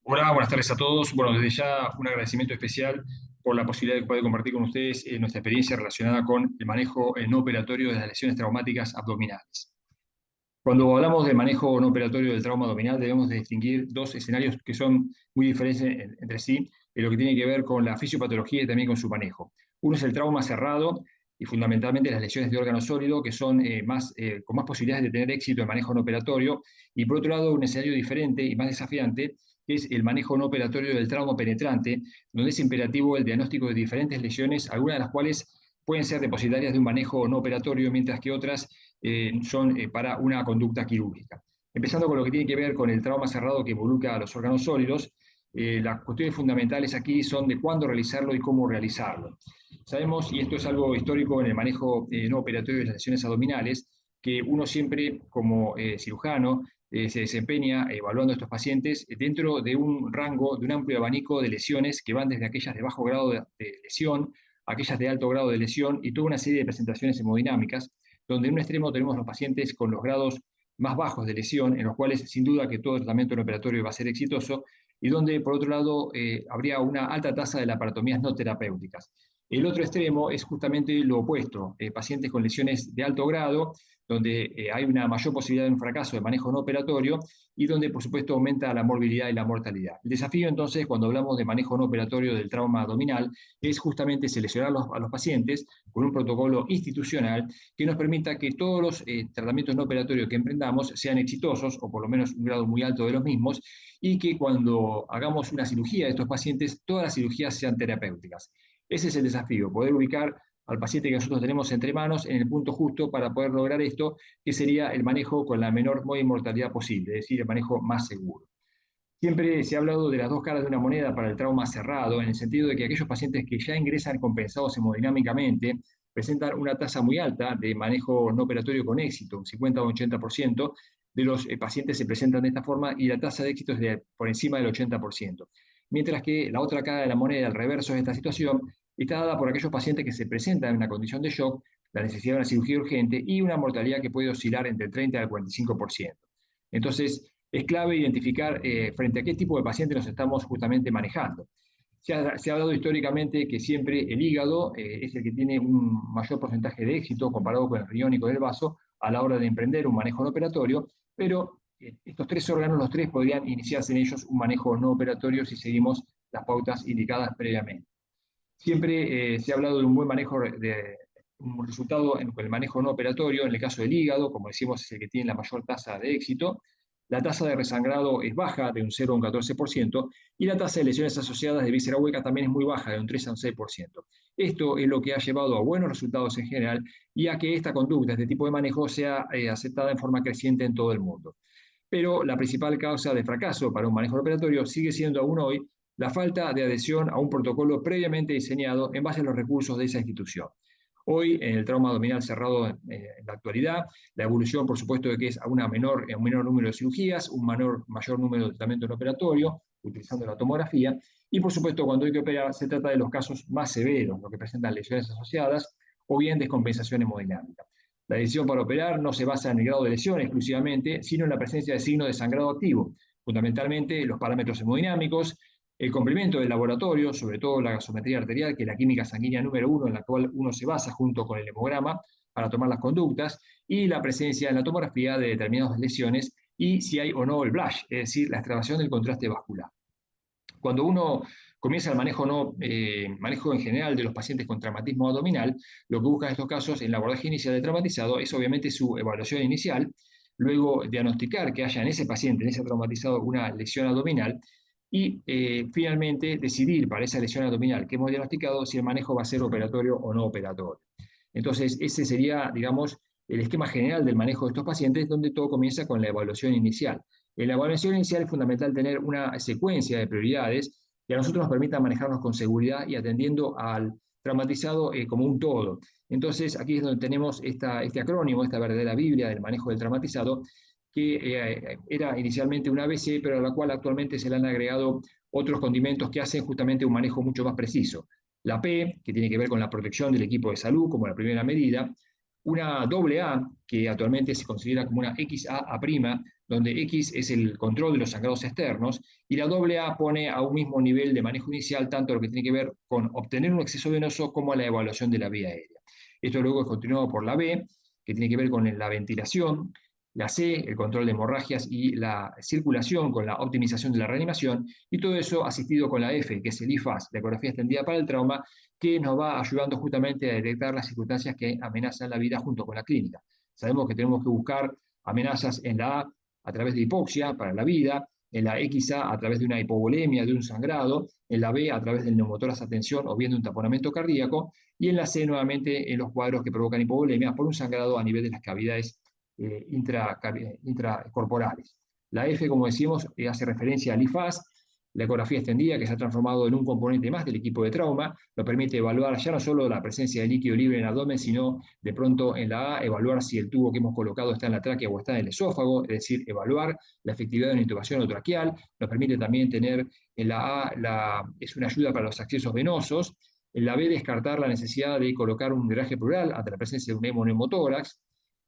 Hola, buenas tardes a todos. Bueno, desde ya un agradecimiento especial por la posibilidad de poder compartir con ustedes nuestra experiencia relacionada con el manejo no operatorio de las lesiones traumáticas abdominales. Cuando hablamos de manejo no operatorio del trauma abdominal, debemos de distinguir dos escenarios que son muy diferentes entre sí, en lo que tiene que ver con la fisiopatología y también con su manejo. Uno es el trauma cerrado y fundamentalmente las lesiones de órgano sólido, que son con más posibilidades de tener éxito en manejo no operatorio, y por otro lado un escenario diferente y más desafiante, que es el manejo no operatorio del trauma penetrante, donde es imperativo el diagnóstico de diferentes lesiones, algunas de las cuales pueden ser depositarias de un manejo no operatorio, mientras que otras son para una conducta quirúrgica. Empezando con lo que tiene que ver con el trauma cerrado que involucra a los órganos sólidos, las cuestiones fundamentales aquí son de cuándo realizarlo y cómo realizarlo. Sabemos, y esto es algo histórico en el manejo no operatorio de las lesiones abdominales, que uno siempre como cirujano se desempeña evaluando a estos pacientes dentro de un rango, de un amplio abanico de lesiones que van desde aquellas de bajo grado de lesión, aquellas de alto grado de lesión y toda una serie de presentaciones hemodinámicas, donde en un extremo tenemos los pacientes con los grados más bajos de lesión, en los cuales sin duda que todo el tratamiento no operatorio va a ser exitoso, y donde por otro lado habría una alta tasa de laparotomías no terapéuticas. El otro extremo es justamente lo opuesto, pacientes con lesiones de alto grado, donde hay una mayor posibilidad de un fracaso de manejo no operatorio y donde por supuesto aumenta la morbilidad y la mortalidad. El desafío entonces cuando hablamos de manejo no operatorio del trauma abdominal es justamente seleccionar a los pacientes con un protocolo institucional que nos permita que todos los tratamientos no operatorios que emprendamos sean exitosos o por lo menos un grado muy alto de los mismos y que cuando hagamos una cirugía de estos pacientes todas las cirugías sean terapéuticas. Ese es el desafío, poder ubicar al paciente que nosotros tenemos entre manos en el punto justo para poder lograr esto, que sería el manejo con la menor mortalidad posible, es decir, el manejo más seguro. Siempre se ha hablado de las dos caras de una moneda para el trauma cerrado, en el sentido de que aquellos pacientes que ya ingresan compensados hemodinámicamente presentan una tasa muy alta de manejo no operatorio con éxito, un 50 o 80% de los pacientes se presentan de esta forma y la tasa de éxito es por encima del 80%. Mientras que la otra cara de la moneda, el reverso de esta situación, está dada por aquellos pacientes que se presentan en una condición de shock, la necesidad de una cirugía urgente y una mortalidad que puede oscilar entre el 30 al 45%. Entonces, es clave identificar frente a qué tipo de paciente nos estamos justamente manejando. Se ha hablado históricamente que siempre el hígado es el que tiene un mayor porcentaje de éxito comparado con el riñón y con el vaso a la hora de emprender un manejo no operatorio, pero estos tres órganos, los tres, podrían iniciarse en ellos un manejo no operatorio si seguimos las pautas indicadas previamente. Siempre se ha hablado de un buen manejo de un resultado con el manejo no operatorio, en el caso del hígado, como decimos, es el que tiene la mayor tasa de éxito. La tasa de resangrado es baja, de un 0 a un 14%, y la tasa de lesiones asociadas de víscera hueca también es muy baja, de un 3 a un 6%. Esto es lo que ha llevado a buenos resultados en general y a que esta conducta, este tipo de manejo, sea aceptada en forma creciente en todo el mundo. Pero la principal causa de fracaso para un manejo operatorio sigue siendo aún hoy la falta de adhesión a un protocolo previamente diseñado en base a los recursos de esa institución. Hoy, en el trauma abdominal cerrado en la actualidad, la evolución, por supuesto, de que es a un menor número de cirugías, mayor número de tratamiento no operatorio, utilizando la tomografía, y por supuesto, cuando hay que operar, se trata de los casos más severos, los que presentan lesiones asociadas o bien descompensación hemodinámica. La decisión para operar no se basa en el grado de lesión exclusivamente, sino en la presencia de signos de sangrado activo, fundamentalmente los parámetros hemodinámicos, el complemento del laboratorio, sobre todo la gasometría arterial, que es la química sanguínea número uno en la cual uno se basa junto con el hemograma para tomar las conductas, y la presencia en la tomografía de determinadas lesiones y si hay o no el BLASH, es decir, la extravasación del contraste vascular. Cuando uno comienza el manejo en general de los pacientes con traumatismo abdominal, lo que busca en estos casos en el abordaje inicial del traumatizado es obviamente su evaluación inicial, luego diagnosticar que haya en ese paciente, en ese traumatizado, una lesión abdominal y finalmente decidir para esa lesión abdominal que hemos diagnosticado si el manejo va a ser operatorio o no operatorio. Entonces, ese sería, digamos, el esquema general del manejo de estos pacientes, donde todo comienza con la evaluación inicial. En la evaluación inicial es fundamental tener una secuencia de prioridades que a nosotros nos permita manejarnos con seguridad y atendiendo al traumatizado como un todo. Entonces, aquí es donde tenemos este acrónimo, esta verdadera Biblia del manejo del traumatizado, que era inicialmente una ABC, pero a la cual actualmente se le han agregado otros condimentos que hacen justamente un manejo mucho más preciso. La P, que tiene que ver con la protección del equipo de salud como la primera medida, una AA, que actualmente se considera como una XAA', donde X es el control de los sangrados externos, y la AA pone a un mismo nivel de manejo inicial tanto lo que tiene que ver con obtener un acceso venoso como la evaluación de la vía aérea. Esto luego es continuado por la B, que tiene que ver con la ventilación, la C, el control de hemorragias y la circulación con la optimización de la reanimación, y todo eso asistido con la F, que es el IFAS, la ecografía extendida para el trauma, que nos va ayudando justamente a detectar las circunstancias que amenazan la vida junto con la clínica. Sabemos que tenemos que buscar amenazas en la A través de hipoxia para la vida, en la XA a través de una hipovolemia, de un sangrado, en la B a través del neumotoras a tensión o bien de un taponamiento cardíaco, y en la C nuevamente en los cuadros que provocan hipovolemia por un sangrado a nivel de las cavidades intracorporales. La F, como decimos, hace referencia al IFAS, la ecografía extendida, que se ha transformado en un componente más del equipo de trauma, nos permite evaluar ya no solo la presencia de líquido libre en el abdomen, sino de pronto en la A, evaluar si el tubo que hemos colocado está en la tráquea o está en el esófago, es decir, evaluar la efectividad de una intubación otraqueal. Nos permite también tener en la A, es una ayuda para los accesos venosos. En la B, descartar la necesidad de colocar un drenaje pleural ante la presencia de un hemoneumotórax.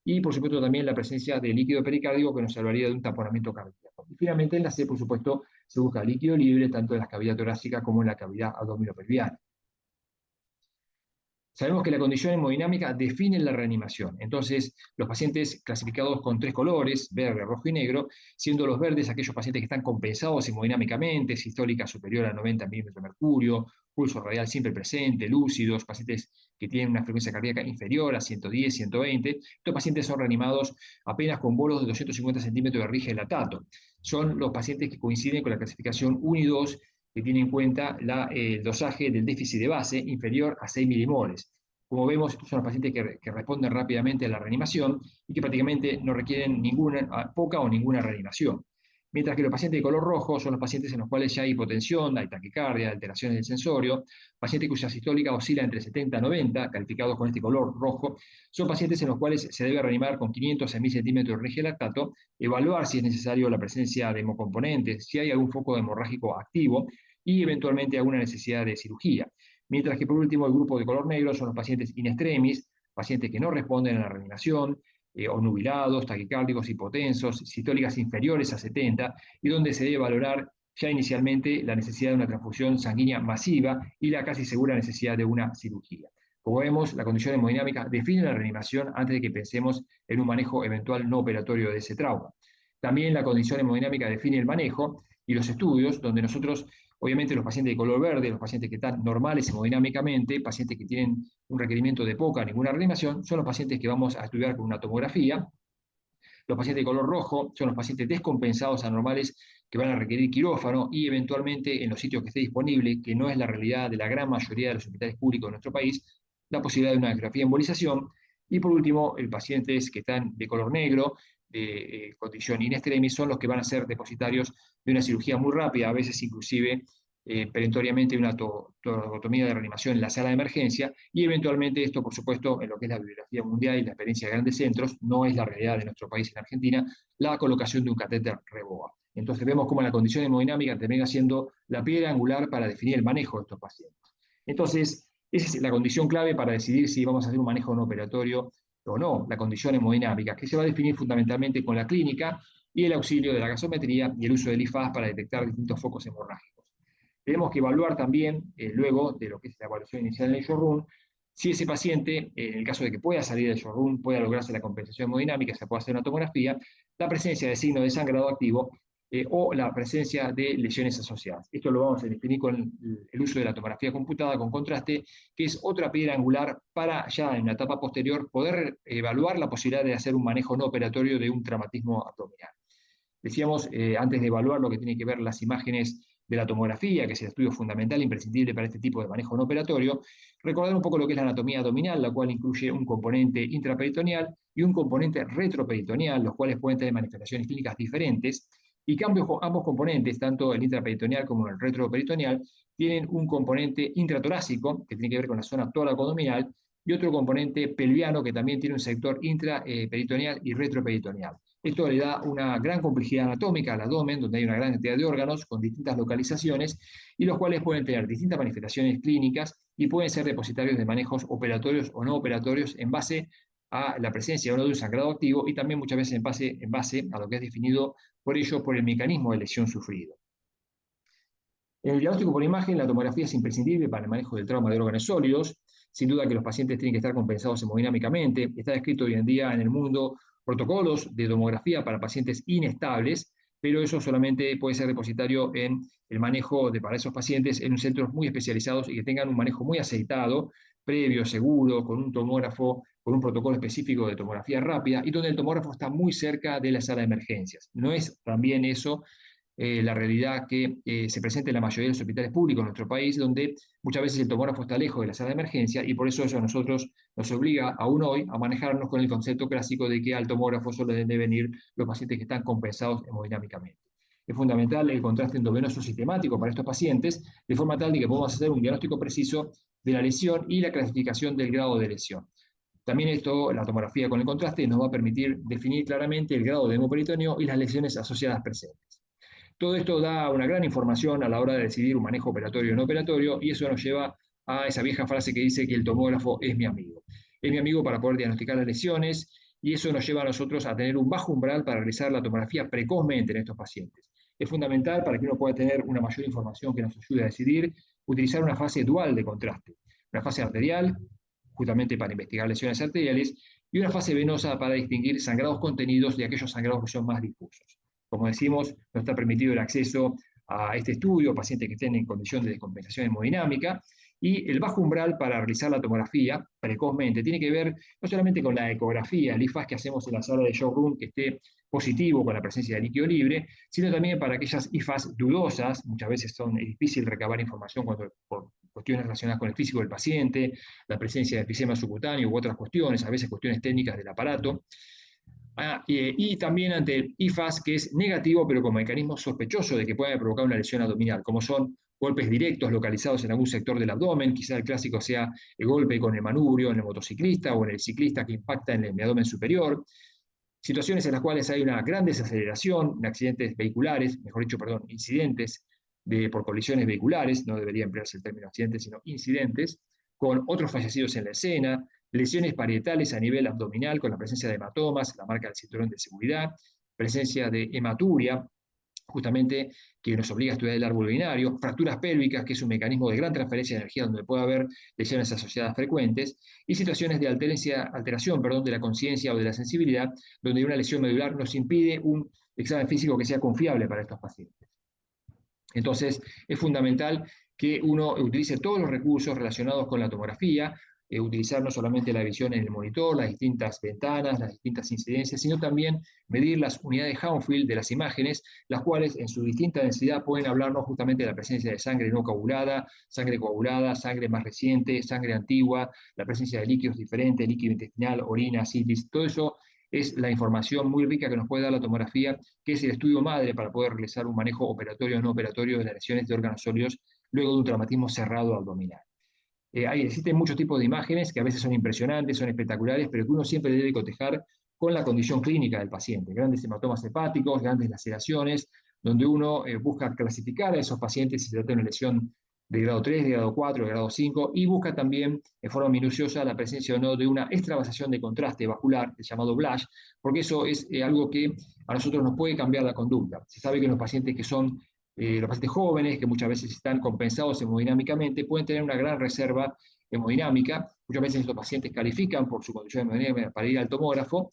Y, por supuesto, también la presencia de líquido pericárdico que nos hablaría de un taponamiento cardíaco. Y finalmente, en la C, por supuesto, se busca líquido libre tanto en la cavidad torácica como en la cavidad abdominopelviana. Sabemos que la condición hemodinámica define la reanimación. Entonces, los pacientes clasificados con 3 colores, verde, rojo y negro, siendo los verdes aquellos pacientes que están compensados hemodinámicamente, sistólica superior a 90 milímetros de mercurio, pulso radial siempre presente, lúcidos, pacientes que tienen una frecuencia cardíaca inferior a 110, 120. Estos pacientes son reanimados apenas con bolos de 250 centímetros de rige latato. Son los pacientes que coinciden con la clasificación 1 y 2, que tiene en cuenta el dosaje del déficit de base inferior a 6 milimoles. Como vemos, estos son los pacientes que responden rápidamente a la reanimación y que prácticamente no requieren poca o ninguna reanimación. Mientras que los pacientes de color rojo son los pacientes en los cuales ya hay hipotensión, hay taquicardia, alteraciones del sensorio, pacientes cuya sistólica oscila entre 70 y 90, calificados con este color rojo, son pacientes en los cuales se debe reanimar con 500 a 1000 centímetros de rige lactato, evaluar si es necesario la presencia de hemocomponentes, si hay algún foco hemorrágico activo y eventualmente alguna necesidad de cirugía. Mientras que por último el grupo de color negro son los pacientes in extremis, pacientes que no responden a la reanimación, obnubilados, taquicárdicos, hipotensos, sistólicas inferiores a 70, y donde se debe valorar ya inicialmente la necesidad de una transfusión sanguínea masiva y la casi segura necesidad de una cirugía. Como vemos, la condición hemodinámica define la reanimación antes de que pensemos en un manejo eventual no operatorio de ese trauma. También la condición hemodinámica define el manejo y los estudios, donde nosotros, obviamente los pacientes de color verde, los pacientes que están normales hemodinámicamente, pacientes que tienen un requerimiento de poca o ninguna reanimación, son los pacientes que vamos a estudiar con una tomografía. Los pacientes de color rojo son los pacientes descompensados anormales que van a requerir quirófano y eventualmente en los sitios que esté disponible, que no es la realidad de la gran mayoría de los hospitales públicos de nuestro país, la posibilidad de una angiografía embolización. Y por último, los pacientes que están de color negro, de condición in extremis, son los que van a ser depositarios de una cirugía muy rápida, a veces inclusive perentoriamente una toracotomía de reanimación en la sala de emergencia, y eventualmente esto, por supuesto, en lo que es la bibliografía mundial y la experiencia de grandes centros, no es la realidad de nuestro país en Argentina, la colocación de un catéter REBOA. Entonces vemos cómo la condición hemodinámica termina siendo la piedra angular para definir el manejo de estos pacientes. Entonces, esa es la condición clave para decidir si vamos a hacer un manejo no operatorio o no, la condición hemodinámica, que se va a definir fundamentalmente con la clínica y el auxilio de la gasometría y el uso del IFAS para detectar distintos focos hemorrágicos. Tenemos que evaluar también, luego de lo que es la evaluación inicial en el showroom, si ese paciente, en el caso de que pueda salir del showroom, pueda lograrse la compensación hemodinámica, se puede hacer una tomografía, la presencia de signo de sangrado activo o la presencia de lesiones asociadas. Esto lo vamos a definir con el uso de la tomografía computada con contraste, que es otra piedra angular para ya en la etapa posterior poder evaluar la posibilidad de hacer un manejo no operatorio de un traumatismo abdominal. Decíamos, antes de evaluar lo que tiene que ver las imágenes de la tomografía, que es el estudio fundamental e imprescindible para este tipo de manejo no operatorio, recordar un poco lo que es la anatomía abdominal, la cual incluye un componente intraperitoneal y un componente retroperitoneal, los cuales pueden tener manifestaciones clínicas diferentes, y que ambos componentes, tanto el intraperitoneal como el retroperitoneal, tienen un componente intratorácico, que tiene que ver con la zona tóraco-abdominal, y otro componente pelviano, que también tiene un sector intraperitoneal y retroperitoneal. Esto le da una gran complejidad anatómica al abdomen, donde hay una gran cantidad de órganos con distintas localizaciones y los cuales pueden tener distintas manifestaciones clínicas y pueden ser depositarios de manejos operatorios o no operatorios en base a la presencia o no de un sangrado activo y también muchas veces en base a lo que es definido por ello por el mecanismo de lesión sufrido. En el diagnóstico por imagen, la tomografía es imprescindible para el manejo del trauma de órganos sólidos. Sin duda que los pacientes tienen que estar compensados hemodinámicamente. Está descrito hoy en día en el mundo protocolos de tomografía para pacientes inestables, pero eso solamente puede ser depositario en el manejo para esos pacientes en centros muy especializados y que tengan un manejo muy aceitado, previo, seguro, con un tomógrafo, con un protocolo específico de tomografía rápida y donde el tomógrafo está muy cerca de la sala de emergencias. No es también eso la realidad que se presenta en la mayoría de los hospitales públicos en nuestro país, donde muchas veces el tomógrafo está lejos de la sala de emergencia y por eso a nosotros nos obliga aún hoy a manejarnos con el concepto clásico de que al tomógrafo solo deben ir los pacientes que están compensados hemodinámicamente. Es fundamental el contraste endovenoso sistemático para estos pacientes, de forma tal de que podamos hacer un diagnóstico preciso de la lesión y la clasificación del grado de lesión. También esto, la tomografía con el contraste, nos va a permitir definir claramente el grado de hemoperitoneo y las lesiones asociadas presentes. Todo esto da una gran información a la hora de decidir un manejo operatorio o no operatorio, y eso nos lleva a esa vieja frase que dice que el tomógrafo es mi amigo. Es mi amigo para poder diagnosticar las lesiones, y eso nos lleva a nosotros a tener un bajo umbral para realizar la tomografía precozmente en estos pacientes. Es fundamental para que uno pueda tener una mayor información que nos ayude a decidir utilizar una fase dual de contraste, una fase arterial, justamente para investigar lesiones arteriales, y una fase venosa para distinguir sangrados contenidos de aquellos sangrados que son más difusos. Como decimos, no está permitido el acceso a este estudio, pacientes que estén en condición de descompensación hemodinámica, y el bajo umbral para realizar la tomografía precozmente tiene que ver no solamente con la ecografía, el IFAS que hacemos en la sala de showroom que esté positivo con la presencia de líquido libre, sino también para aquellas IFAS dudosas, muchas veces es difícil recabar información por cuestiones relacionadas con el físico del paciente, la presencia de efisema subcutáneo u otras cuestiones, a veces cuestiones técnicas del aparato. Y también ante el IFAS, que es negativo, pero con mecanismo sospechoso de que pueda provocar una lesión abdominal, como son golpes directos localizados en algún sector del abdomen, quizá el clásico sea el golpe con el manubrio en el motociclista o en el ciclista que impacta en el abdomen superior, situaciones en las cuales hay una gran desaceleración, accidentes vehiculares, mejor dicho, perdón, incidentes por colisiones vehiculares, no debería emplearse el término accidentes, sino incidentes, con otros fallecidos en la escena, lesiones parietales a nivel abdominal con la presencia de hematomas, la marca del cinturón de seguridad, presencia de hematuria, justamente que nos obliga a estudiar el árbol binario, fracturas pélvicas, que es un mecanismo de gran transferencia de energía donde puede haber lesiones asociadas frecuentes, y situaciones de alteración de la conciencia o de la sensibilidad, donde una lesión medular nos impide un examen físico que sea confiable para estos pacientes. Entonces, es fundamental que uno utilice todos los recursos relacionados con la tomografía, utilizar no solamente la visión en el monitor, las distintas ventanas, las distintas incidencias, sino también medir las unidades Hounsfield de las imágenes, las cuales en su distinta densidad pueden hablarnos justamente de la presencia de sangre no coagulada, sangre más reciente, sangre antigua, la presencia de líquidos diferentes, líquido intestinal, orina, citis, todo eso es la información muy rica que nos puede dar la tomografía, que es el estudio madre para poder realizar un manejo operatorio o no operatorio de las lesiones de órganos sólidos luego de un traumatismo cerrado abdominal. Existen muchos tipos de imágenes que a veces son impresionantes, son espectaculares, pero que uno siempre debe cotejar con la condición clínica del paciente. Grandes hematomas hepáticos, grandes laceraciones, donde uno busca clasificar a esos pacientes si se trata de una lesión de grado 3, de grado 4, de grado 5, y busca también en forma minuciosa la presencia o no de una extravasación de contraste vascular, el llamado BLASH, porque eso es algo que a nosotros nos puede cambiar la conducta. Se sabe que los pacientes que son los pacientes jóvenes, que muchas veces están compensados hemodinámicamente, pueden tener una gran reserva hemodinámica. Muchas veces estos pacientes califican por su condición hemodinámica para ir al tomógrafo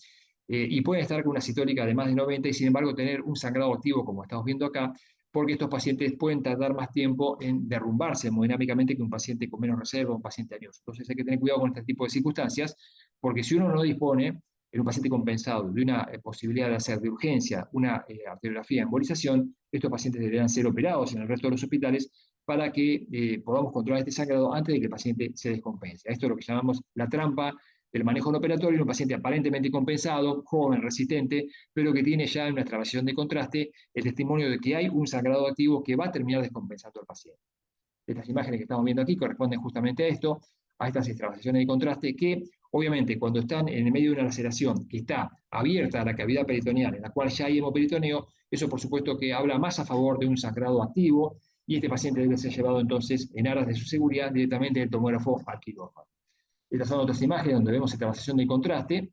y pueden estar con una citólica de más de 90 y sin embargo tener un sangrado activo como estamos viendo acá, porque estos pacientes pueden tardar más tiempo en derrumbarse hemodinámicamente que un paciente con menos reserva, un paciente añoso. Entonces hay que tener cuidado con este tipo de circunstancias, porque si uno no dispone en un paciente compensado de una posibilidad de hacer de urgencia una arteriografía de embolización, estos pacientes deberán ser operados en el resto de los hospitales para que podamos controlar este sangrado antes de que el paciente se descompense. Esto es lo que llamamos la trampa del manejo no operatorio en un paciente aparentemente compensado, joven, resistente, pero que tiene ya en una extravasación de contraste el testimonio de que hay un sangrado activo que va a terminar descompensando al paciente. Estas imágenes que estamos viendo aquí corresponden justamente a esto, a estas extravasaciones de contraste que, obviamente, cuando están en el medio de una laceración que está abierta a la cavidad peritoneal, en la cual ya hay hemoperitoneo, eso por supuesto que habla más a favor de un sangrado activo, y este paciente debe ser llevado entonces, en aras de su seguridad, directamente del tomógrafo al quirófano. Estas son otras imágenes donde vemos extravasación de contraste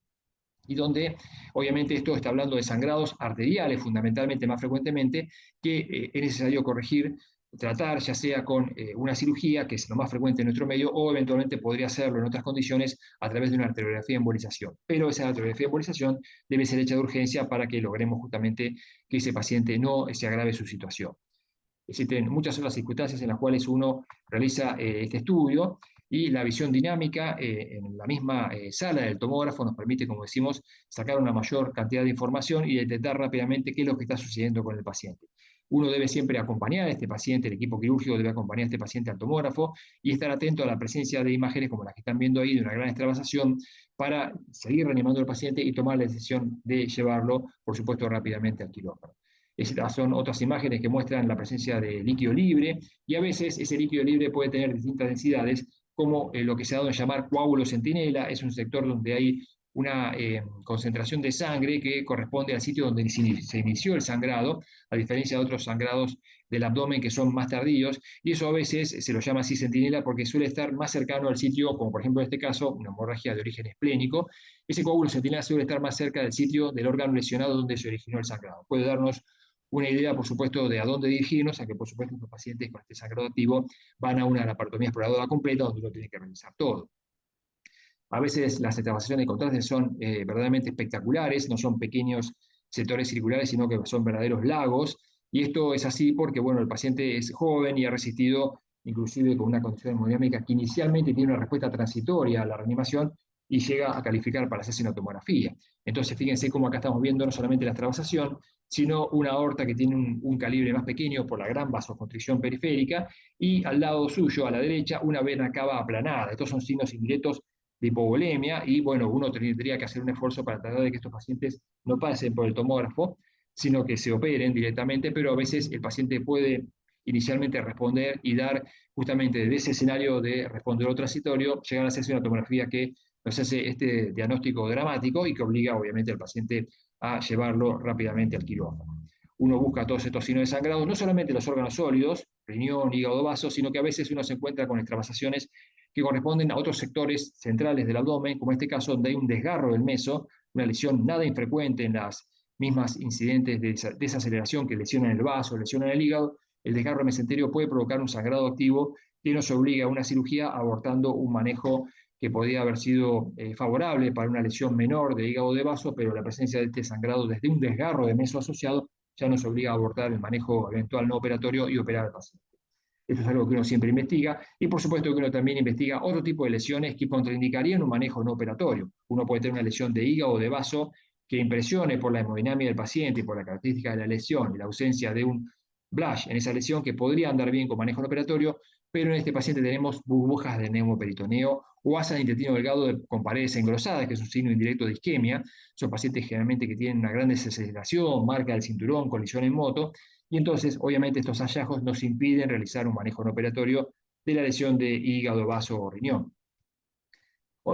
y donde obviamente esto está hablando de sangrados arteriales fundamentalmente, más frecuentemente, que es necesario corregir, tratar ya sea con una cirugía, que es lo más frecuente en nuestro medio, o eventualmente podría hacerlo en otras condiciones a través de una arteriografía de embolización. Pero esa arteriografía de embolización debe ser hecha de urgencia para que logremos justamente que ese paciente no se agrave su situación. Existen muchas otras circunstancias en las cuales uno realiza este estudio y la visión dinámica en la misma sala del tomógrafo nos permite, como decimos, sacar una mayor cantidad de información y detectar rápidamente qué es lo que está sucediendo con el paciente. Uno debe siempre acompañar a este paciente, el equipo quirúrgico debe acompañar a este paciente al tomógrafo y estar atento a la presencia de imágenes como las que están viendo ahí de una gran extravasación para seguir reanimando al paciente y tomar la decisión de llevarlo, por supuesto, rápidamente al quirófano. Estas son otras imágenes que muestran la presencia de líquido libre y a veces ese líquido libre puede tener distintas densidades, como lo que se ha dado a llamar coágulo centinela. Es un sector donde hay una concentración de sangre que corresponde al sitio donde se inició el sangrado, a diferencia de otros sangrados del abdomen que son más tardíos, y eso a veces se lo llama así centinela porque suele estar más cercano al sitio, como por ejemplo en este caso, una hemorragia de origen esplénico. Ese coágulo centinela suele estar más cerca del sitio del órgano lesionado donde se originó el sangrado. Puede darnos una idea, por supuesto, de a dónde dirigirnos, a que, por supuesto, los pacientes con este sangrado activo van a una laparotomía exploradora completa, donde uno tiene que revisar todo. A veces las extravasaciones de contraste son verdaderamente espectaculares, no son pequeños sectores circulares, sino que son verdaderos lagos, y esto es así porque, bueno, el paciente es joven y ha resistido, inclusive con una condición hemodinámica que inicialmente tiene una respuesta transitoria a la reanimación y llega a calificar para hacerse una tomografía. Entonces, fíjense cómo acá estamos viendo no solamente la extravasación, sino una aorta que tiene un calibre más pequeño por la gran vasoconstricción periférica, y al lado suyo, a la derecha, una vena cava aplanada. Estos son signos indirectos de hipovolemia y, bueno, uno tendría que hacer un esfuerzo para tratar de que estos pacientes no pasen por el tomógrafo, sino que se operen directamente, pero a veces el paciente puede inicialmente responder y dar justamente de ese escenario de responder transitorio, llegar a hacerse una tomografía que nos hace este diagnóstico dramático y que obliga obviamente al paciente a llevarlo rápidamente al quirófano. Uno busca todos estos signos de sangrado, no solamente los órganos sólidos, riñón, hígado, vaso, sino que a veces uno se encuentra con extravasaciones que corresponden a otros sectores centrales del abdomen, como en este caso donde hay un desgarro del meso, una lesión nada infrecuente en las mismas incidentes de desaceleración que lesionan el vaso, lesionan el hígado. El desgarro mesenterio puede provocar un sangrado activo que nos obliga a una cirugía abortando un manejo que podía haber sido favorable para una lesión menor de hígado de vaso, pero la presencia de este sangrado desde un desgarro de meso asociado ya nos obliga a abortar el manejo eventual no operatorio y operar al paciente. Esto es algo que uno siempre investiga y por supuesto que uno también investiga otro tipo de lesiones que contraindicarían un manejo no operatorio. Uno puede tener una lesión de hígado o de vaso que impresione por la hemodinámica del paciente y por la característica de la lesión y la ausencia de un blush en esa lesión que podría andar bien con manejo no operatorio, pero en este paciente tenemos burbujas de neumoperitoneo o asa de intestino delgado con paredes engrosadas, que es un signo indirecto de isquemia. Son pacientes generalmente que tienen una gran desaceleración, marca del cinturón, colisión en moto, y entonces, obviamente, estos hallazgos nos impiden realizar un manejo no operatorio de la lesión de hígado, vaso o riñón.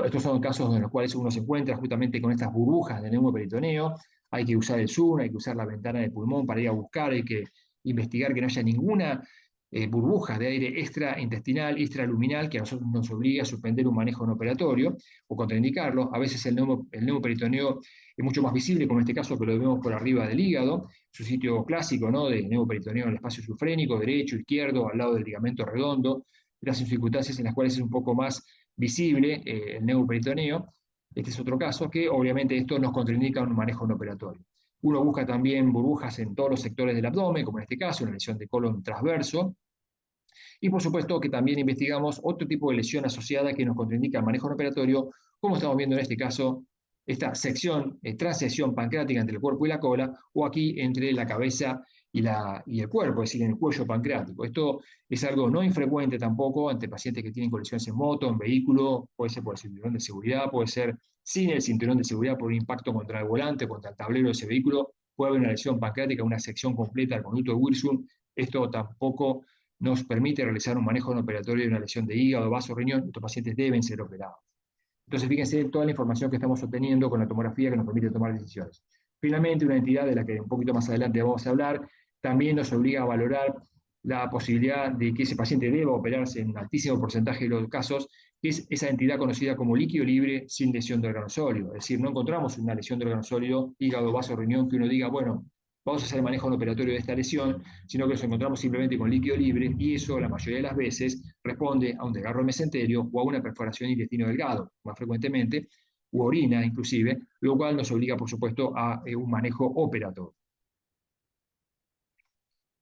Estos son casos en los cuales uno se encuentra justamente con estas burbujas de neumoperitoneo. Hay que usar el zoom, hay que usar la ventana de pulmón para ir a buscar, hay que investigar que no haya ninguna burbuja de aire extraintestinal, extraluminal, que a nosotros nos obliga a suspender un manejo no operatorio o contraindicarlo. A veces el neumoperitoneo es mucho más visible, como en este caso que lo vemos por arriba del hígado, su sitio clásico, ¿no?, de neumoperitoneo en el espacio sufrénico, derecho, izquierdo, al lado del ligamento redondo, las circunstancias en las cuales es un poco más visible el neumoperitoneo. Este es otro caso que obviamente esto nos contraindica un manejo no operatorio. Uno busca también burbujas en todos los sectores del abdomen, como en este caso, una lesión de colon transverso. Y por supuesto que también investigamos otro tipo de lesión asociada que nos contraindica el manejo no operatorio, como estamos viendo en este caso, esta sección, transección pancreática entre el cuerpo y la cola, o aquí entre la cabeza y el cuerpo, es decir, en el cuello pancreático. Esto es algo no infrecuente tampoco ante pacientes que tienen colisiones en moto, en vehículo, puede ser por el cinturón de seguridad, puede ser sin el cinturón de seguridad por un impacto contra el volante, contra el tablero de ese vehículo, puede haber una lesión pancreática, una sección completa del conducto de Wilson. Esto tampoco nos permite realizar un manejo no operatorio de una lesión de hígado, vaso, riñón. Estos pacientes deben ser operados. Entonces, fíjense toda la información que estamos obteniendo con la tomografía que nos permite tomar decisiones. Finalmente, una entidad de la que un poquito más adelante vamos a hablar, también nos obliga a valorar la posibilidad de que ese paciente deba operarse en un altísimo porcentaje de los casos, que es esa entidad conocida como líquido libre sin lesión de órgano sólido. Es decir, no encontramos una lesión de órgano sólido, hígado, vaso, riñón, que uno diga, bueno, vamos a hacer el manejo no operatorio de esta lesión, sino que nos encontramos simplemente con líquido libre y eso la mayoría de las veces responde a un desgarro mesenterio o a una perforación intestino delgado, más frecuentemente, u orina inclusive, lo cual nos obliga, por supuesto, a un manejo operatorio.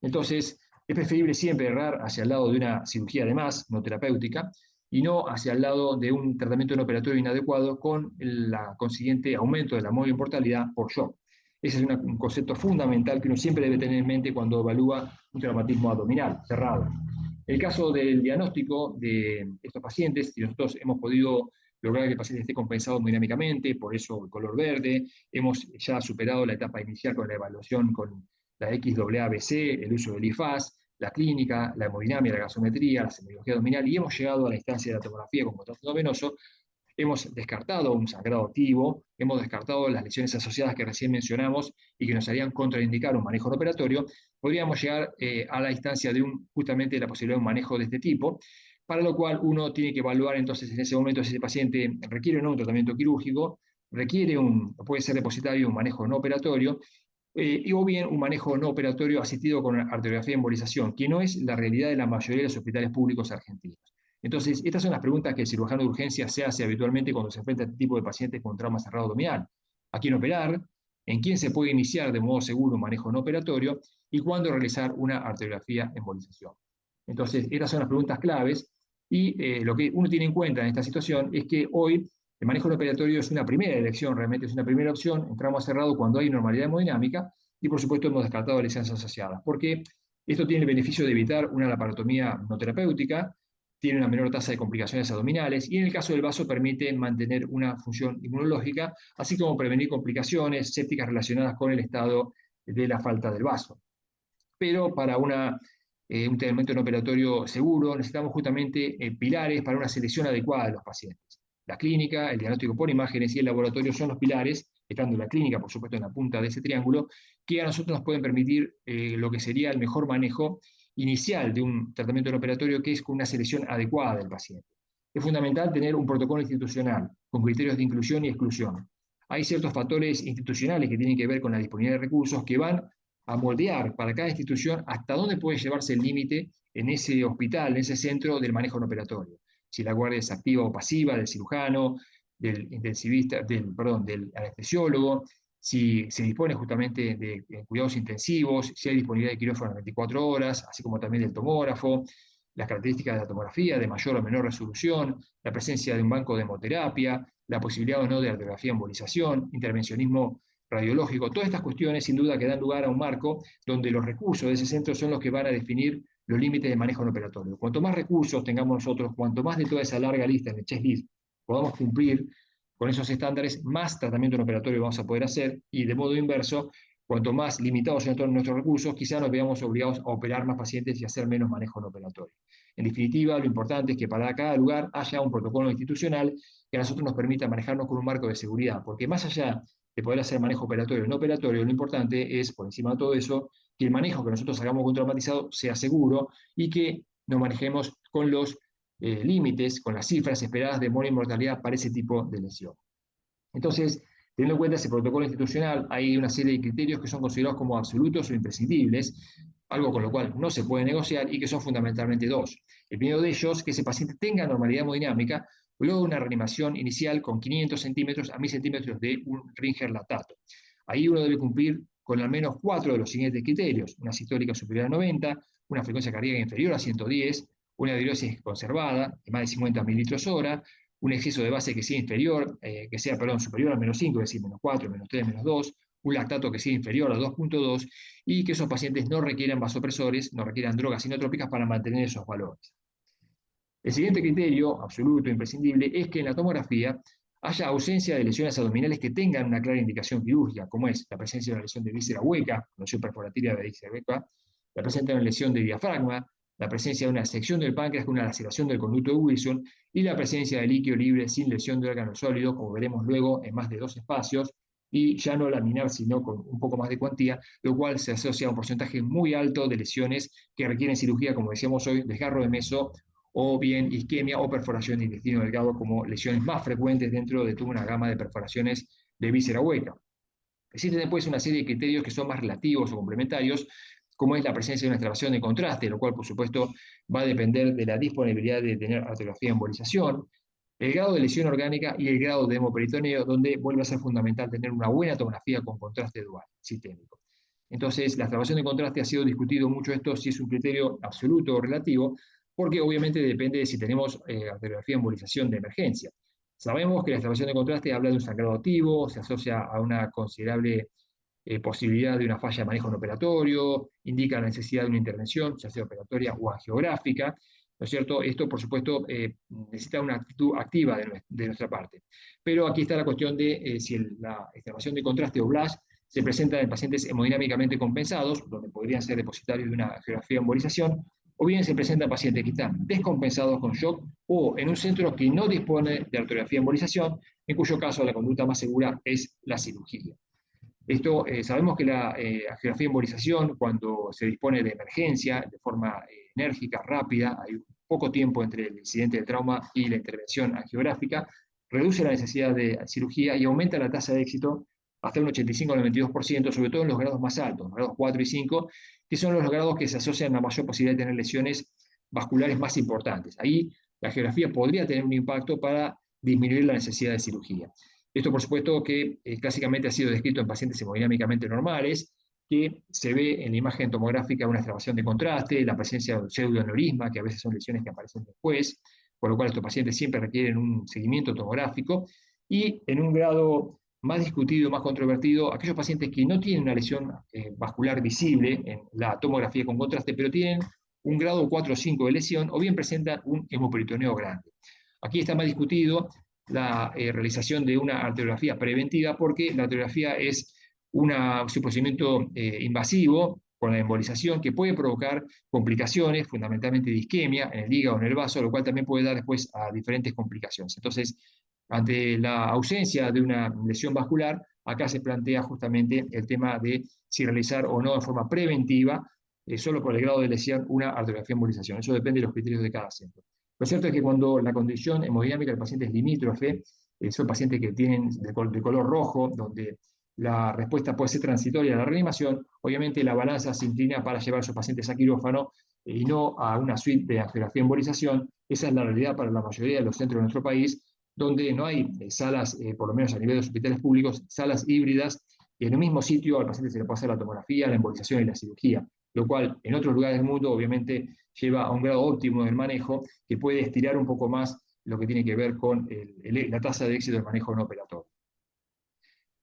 Entonces, es preferible siempre errar hacia el lado de una cirugía además, no terapéutica, y no hacia el lado de un tratamiento no operatorio inadecuado con el consiguiente aumento de la mortalidad por shock. Ese es un concepto fundamental que uno siempre debe tener en mente cuando evalúa un traumatismo abdominal cerrado. El caso del diagnóstico de estos pacientes, si nosotros hemos podido lograr que el paciente esté compensado dinámicamente, por eso el color verde, hemos ya superado la etapa inicial con la evaluación con la XAABC, el uso del IFAS, la clínica, la hemodinamia, la gasometría, la semiología abdominal, y hemos llegado a la instancia de la tomografía con contraste venoso. Hemos descartado un sangrado activo, hemos descartado las lesiones asociadas que recién mencionamos y que nos harían contraindicar un manejo no operatorio. Podríamos llegar a la instancia de justamente la posibilidad de un manejo de este tipo, para lo cual uno tiene que evaluar entonces en ese momento si ese paciente requiere o no un tratamiento quirúrgico, puede ser depositario de un manejo no operatorio, o bien un manejo no operatorio asistido con arteriografía y embolización, que no es la realidad de la mayoría de los hospitales públicos argentinos. Entonces, estas son las preguntas que el cirujano de urgencia se hace habitualmente cuando se enfrenta a este tipo de pacientes con trauma cerrado abdominal. ¿A quién operar? ¿En quién se puede iniciar de modo seguro un manejo no operatorio? ¿Y cuándo realizar una arteriografía embolización? Entonces, estas son las preguntas claves y lo que uno tiene en cuenta en esta situación es que hoy el manejo no operatorio es una primera elección, realmente es una primera opción, entramos cerrado cuando hay normalidad hemodinámica y por supuesto hemos descartado lesiones asociadas, porque esto tiene el beneficio de evitar una laparotomía no terapéutica, tiene una menor tasa de complicaciones abdominales y en el caso del vaso permite mantener una función inmunológica, así como prevenir complicaciones sépticas relacionadas con el estado de la falta del vaso. Pero para un tratamiento no operatorio seguro necesitamos justamente pilares para una selección adecuada de los pacientes. La clínica, el diagnóstico por imágenes y el laboratorio son los pilares, estando la clínica, por supuesto, en la punta de ese triángulo, que a nosotros nos pueden permitir lo que sería el mejor manejo inicial de un tratamiento no operatorio, que es con una selección adecuada del paciente. Es fundamental tener un protocolo institucional con criterios de inclusión y exclusión. Hay ciertos factores institucionales que tienen que ver con la disponibilidad de recursos que van a moldear para cada institución hasta dónde puede llevarse el límite en ese hospital, en ese centro del manejo no operatorio. Si la guardia es activa o pasiva del cirujano, del intensivista, del anestesiólogo, si se dispone justamente de cuidados intensivos, si hay disponibilidad de quirófano 24 horas, así como también del tomógrafo, las características de la tomografía de mayor o menor resolución, la presencia de un banco de hemoterapia, la posibilidad o no de radiografía embolización, intervencionismo radiológico, todas estas cuestiones sin duda que dan lugar a un marco donde los recursos de ese centro son los que van a definir los límites de manejo no operatorio. Cuanto más recursos tengamos nosotros, cuanto más de toda esa larga lista en el checklist podamos cumplir con esos estándares, más tratamiento no operatorio vamos a poder hacer y de modo inverso, cuanto más limitados son nuestros recursos, quizá nos veamos obligados a operar más pacientes y hacer menos manejo no operatorio. En definitiva, lo importante es que para cada lugar haya un protocolo institucional que a nosotros nos permita manejarnos con un marco de seguridad, porque más allá de poder hacer manejo operatorio o no operatorio, lo importante es, por encima de todo eso, que el manejo que nosotros hagamos con traumatizado sea seguro y que nos manejemos con los límites, con las cifras esperadas de morir y mortalidad para ese tipo de lesión. Entonces, teniendo en cuenta ese protocolo institucional, hay una serie de criterios que son considerados como absolutos o imprescindibles, algo con lo cual no se puede negociar y que son fundamentalmente dos. El primero de ellos, que ese paciente tenga normalidad hemodinámica, luego de una reanimación inicial con 500 centímetros a 1000 centímetros de un Ringer lactato. Ahí uno debe cumplir con al menos 4 de los siguientes criterios: una sistólica superior a 90, una frecuencia cardíaca inferior a 110, una diuresis conservada de más de 50 mililitros hora, un exceso de base que sea inferior, superior a menos 5, es decir, menos 4, menos 3, menos 2, un lactato que sea inferior a 2.2 y que esos pacientes no requieran vasopresores, no requieran drogas sinotrópicas para mantener esos valores. El siguiente criterio, absoluto, imprescindible, es que en la tomografía haya ausencia de lesiones abdominales que tengan una clara indicación quirúrgica, como es la presencia de una lesión de víscera hueca, lesión perforatoria de víscera hueca, la presencia de una lesión de diafragma, la presencia de una sección del páncreas con una laceración del conducto de Wilson y la presencia de líquido libre sin lesión de órgano sólido, como veremos luego en más de 2 espacios, y ya no laminar, sino con un poco más de cuantía, lo cual se asocia a un porcentaje muy alto de lesiones que requieren cirugía, como decíamos hoy, desgarro de meso, o bien isquemia o perforación de intestino delgado como lesiones más frecuentes dentro de toda una gama de perforaciones de víscera hueca. Existen después una serie de criterios que son más relativos o complementarios, como es la presencia de una extravasación de contraste, lo cual por supuesto va a depender de la disponibilidad de tener arteriografía de embolización, el grado de lesión orgánica y el grado de hemoperitoneo, donde vuelve a ser fundamental tener una buena tomografía con contraste dual, sistémico. Entonces, la extravasación de contraste ha sido discutido mucho esto, si es un criterio absoluto o relativo, porque obviamente depende de si tenemos arteriografía de embolización de emergencia. Sabemos que la extravasación de contraste habla de un sangrado activo, se asocia a una considerable posibilidad de una falla de manejo no operatorio, indica la necesidad de una intervención, ya sea operatoria o angiográfica, ¿no es cierto? Esto, por supuesto, necesita una actitud activa de nuestra parte. Pero aquí está la cuestión de si la extravasación de contraste o BLASH se presenta en pacientes hemodinámicamente compensados, donde podrían ser depositarios de una angiografía de embolización, o bien se presenta en pacientes que están descompensados con shock o en un centro que no dispone de arteriografía de embolización, en cuyo caso la conducta más segura es la cirugía. Esto, sabemos que la angiografía de embolización, cuando se dispone de emergencia, de forma enérgica, rápida, hay poco tiempo entre el incidente de trauma y la intervención angiográfica, reduce la necesidad de cirugía y aumenta la tasa de éxito hasta un 85 al 92%, sobre todo en los grados más altos, los grados 4 y 5, que son los grados que se asocian a mayor posibilidad de tener lesiones vasculares más importantes. Ahí la angiografía podría tener un impacto para disminuir la necesidad de cirugía. Esto, por supuesto, que clásicamente ha sido descrito en pacientes hemodinámicamente normales, que se ve en la imagen tomográfica una extravasación de contraste, la presencia de un pseudoaneurisma, que a veces son lesiones que aparecen después, por lo cual estos pacientes siempre requieren un seguimiento tomográfico, y en un grado más discutido, más controvertido, aquellos pacientes que no tienen una lesión vascular visible en la tomografía con contraste, pero tienen un grado 4 o 5 de lesión, o bien presentan un hemoperitoneo grande. Aquí está más discutido la realización de una arteriografía preventiva, porque la arteriografía es un procedimiento invasivo con la embolización que puede provocar complicaciones, fundamentalmente de isquemia en el hígado o en el vaso, lo cual también puede dar después a diferentes complicaciones. Entonces, ante la ausencia de una lesión vascular, acá se plantea justamente el tema de si realizar o no de forma preventiva, solo por el grado de lesión, una arteriografía de embolización. Eso depende de los criterios de cada centro. Lo cierto es que cuando la condición hemodinámica del paciente es limítrofe, son pacientes que tienen de color rojo, donde la respuesta puede ser transitoria a la reanimación, obviamente la balanza se inclina para llevar a esos pacientes a quirófano y no a una suite de angiografía embolización. Esa es la realidad para la mayoría de los centros de nuestro país, donde no hay salas, por lo menos a nivel de los hospitales públicos, salas híbridas, y en el mismo sitio al paciente se le puede hacer la tomografía, la embolización y la cirugía, lo cual en otros lugares del mundo obviamente lleva a un grado óptimo del manejo que puede estirar un poco más lo que tiene que ver con la tasa de éxito del manejo no operatorio.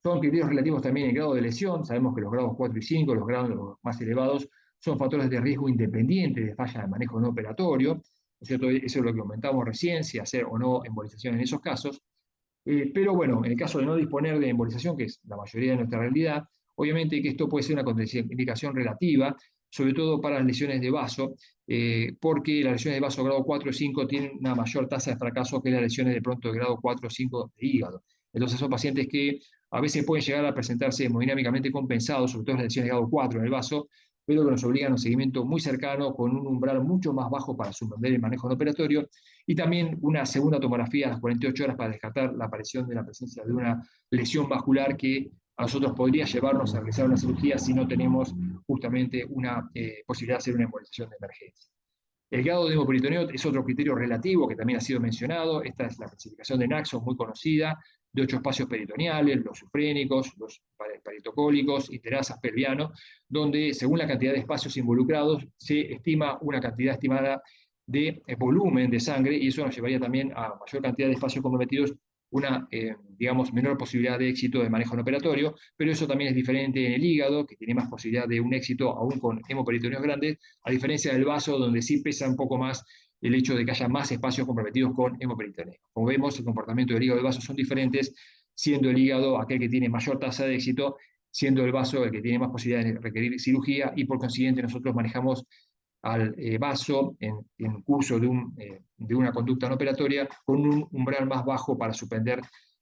Son criterios relativos también al grado de lesión. Sabemos que los grados 4 y 5, los grados más elevados, son factores de riesgo independientes de falla de manejo no operatorio. ¿No es cierto? Eso es lo que comentamos recién, si hacer o no embolización en esos casos. Pero bueno, en el caso de no disponer de embolización, que es la mayoría de nuestra realidad, obviamente que esto puede ser una contraindicación relativa, sobre todo para las lesiones de vaso, porque las lesiones de vaso grado 4 o 5 tienen una mayor tasa de fracaso que las lesiones de pronto de grado 4 o 5 de hígado. Entonces son pacientes que a veces pueden llegar a presentarse hemodinámicamente compensados, sobre todo las lesiones de grado 4 en el vaso, pero que nos obligan a un seguimiento muy cercano, con un umbral mucho más bajo para suspender el manejo no operatorio, y también una segunda tomografía a las 48 horas para descartar la aparición de la presencia de una lesión vascular que a nosotros podría llevarnos a realizar una cirugía si no tenemos justamente una posibilidad de hacer una embolización de emergencia. El grado de hemoperitoneo es otro criterio relativo que también ha sido mencionado. Esta es la clasificación de Naxos, muy conocida, de 8 espacios peritoneales, los sufrénicos, los paritocólicos y terasas pelvianos, donde según la cantidad de espacios involucrados se estima una cantidad estimada de volumen de sangre, y eso nos llevaría también a mayor cantidad de espacios comprometidos, una, digamos, menor posibilidad de éxito de manejo no operatorio, pero eso también es diferente en el hígado, que tiene más posibilidad de un éxito aún con hemoperitoneos grandes, a diferencia del vaso, donde sí pesa un poco más el hecho de que haya más espacios comprometidos con hemoperitoneo. Como vemos, el comportamiento del hígado y del vaso son diferentes, siendo el hígado aquel que tiene mayor tasa de éxito, siendo el vaso el que tiene más posibilidad de requerir cirugía, y por consiguiente nosotros manejamos al vaso en curso de una conducta no operatoria con un umbral más bajo para suspender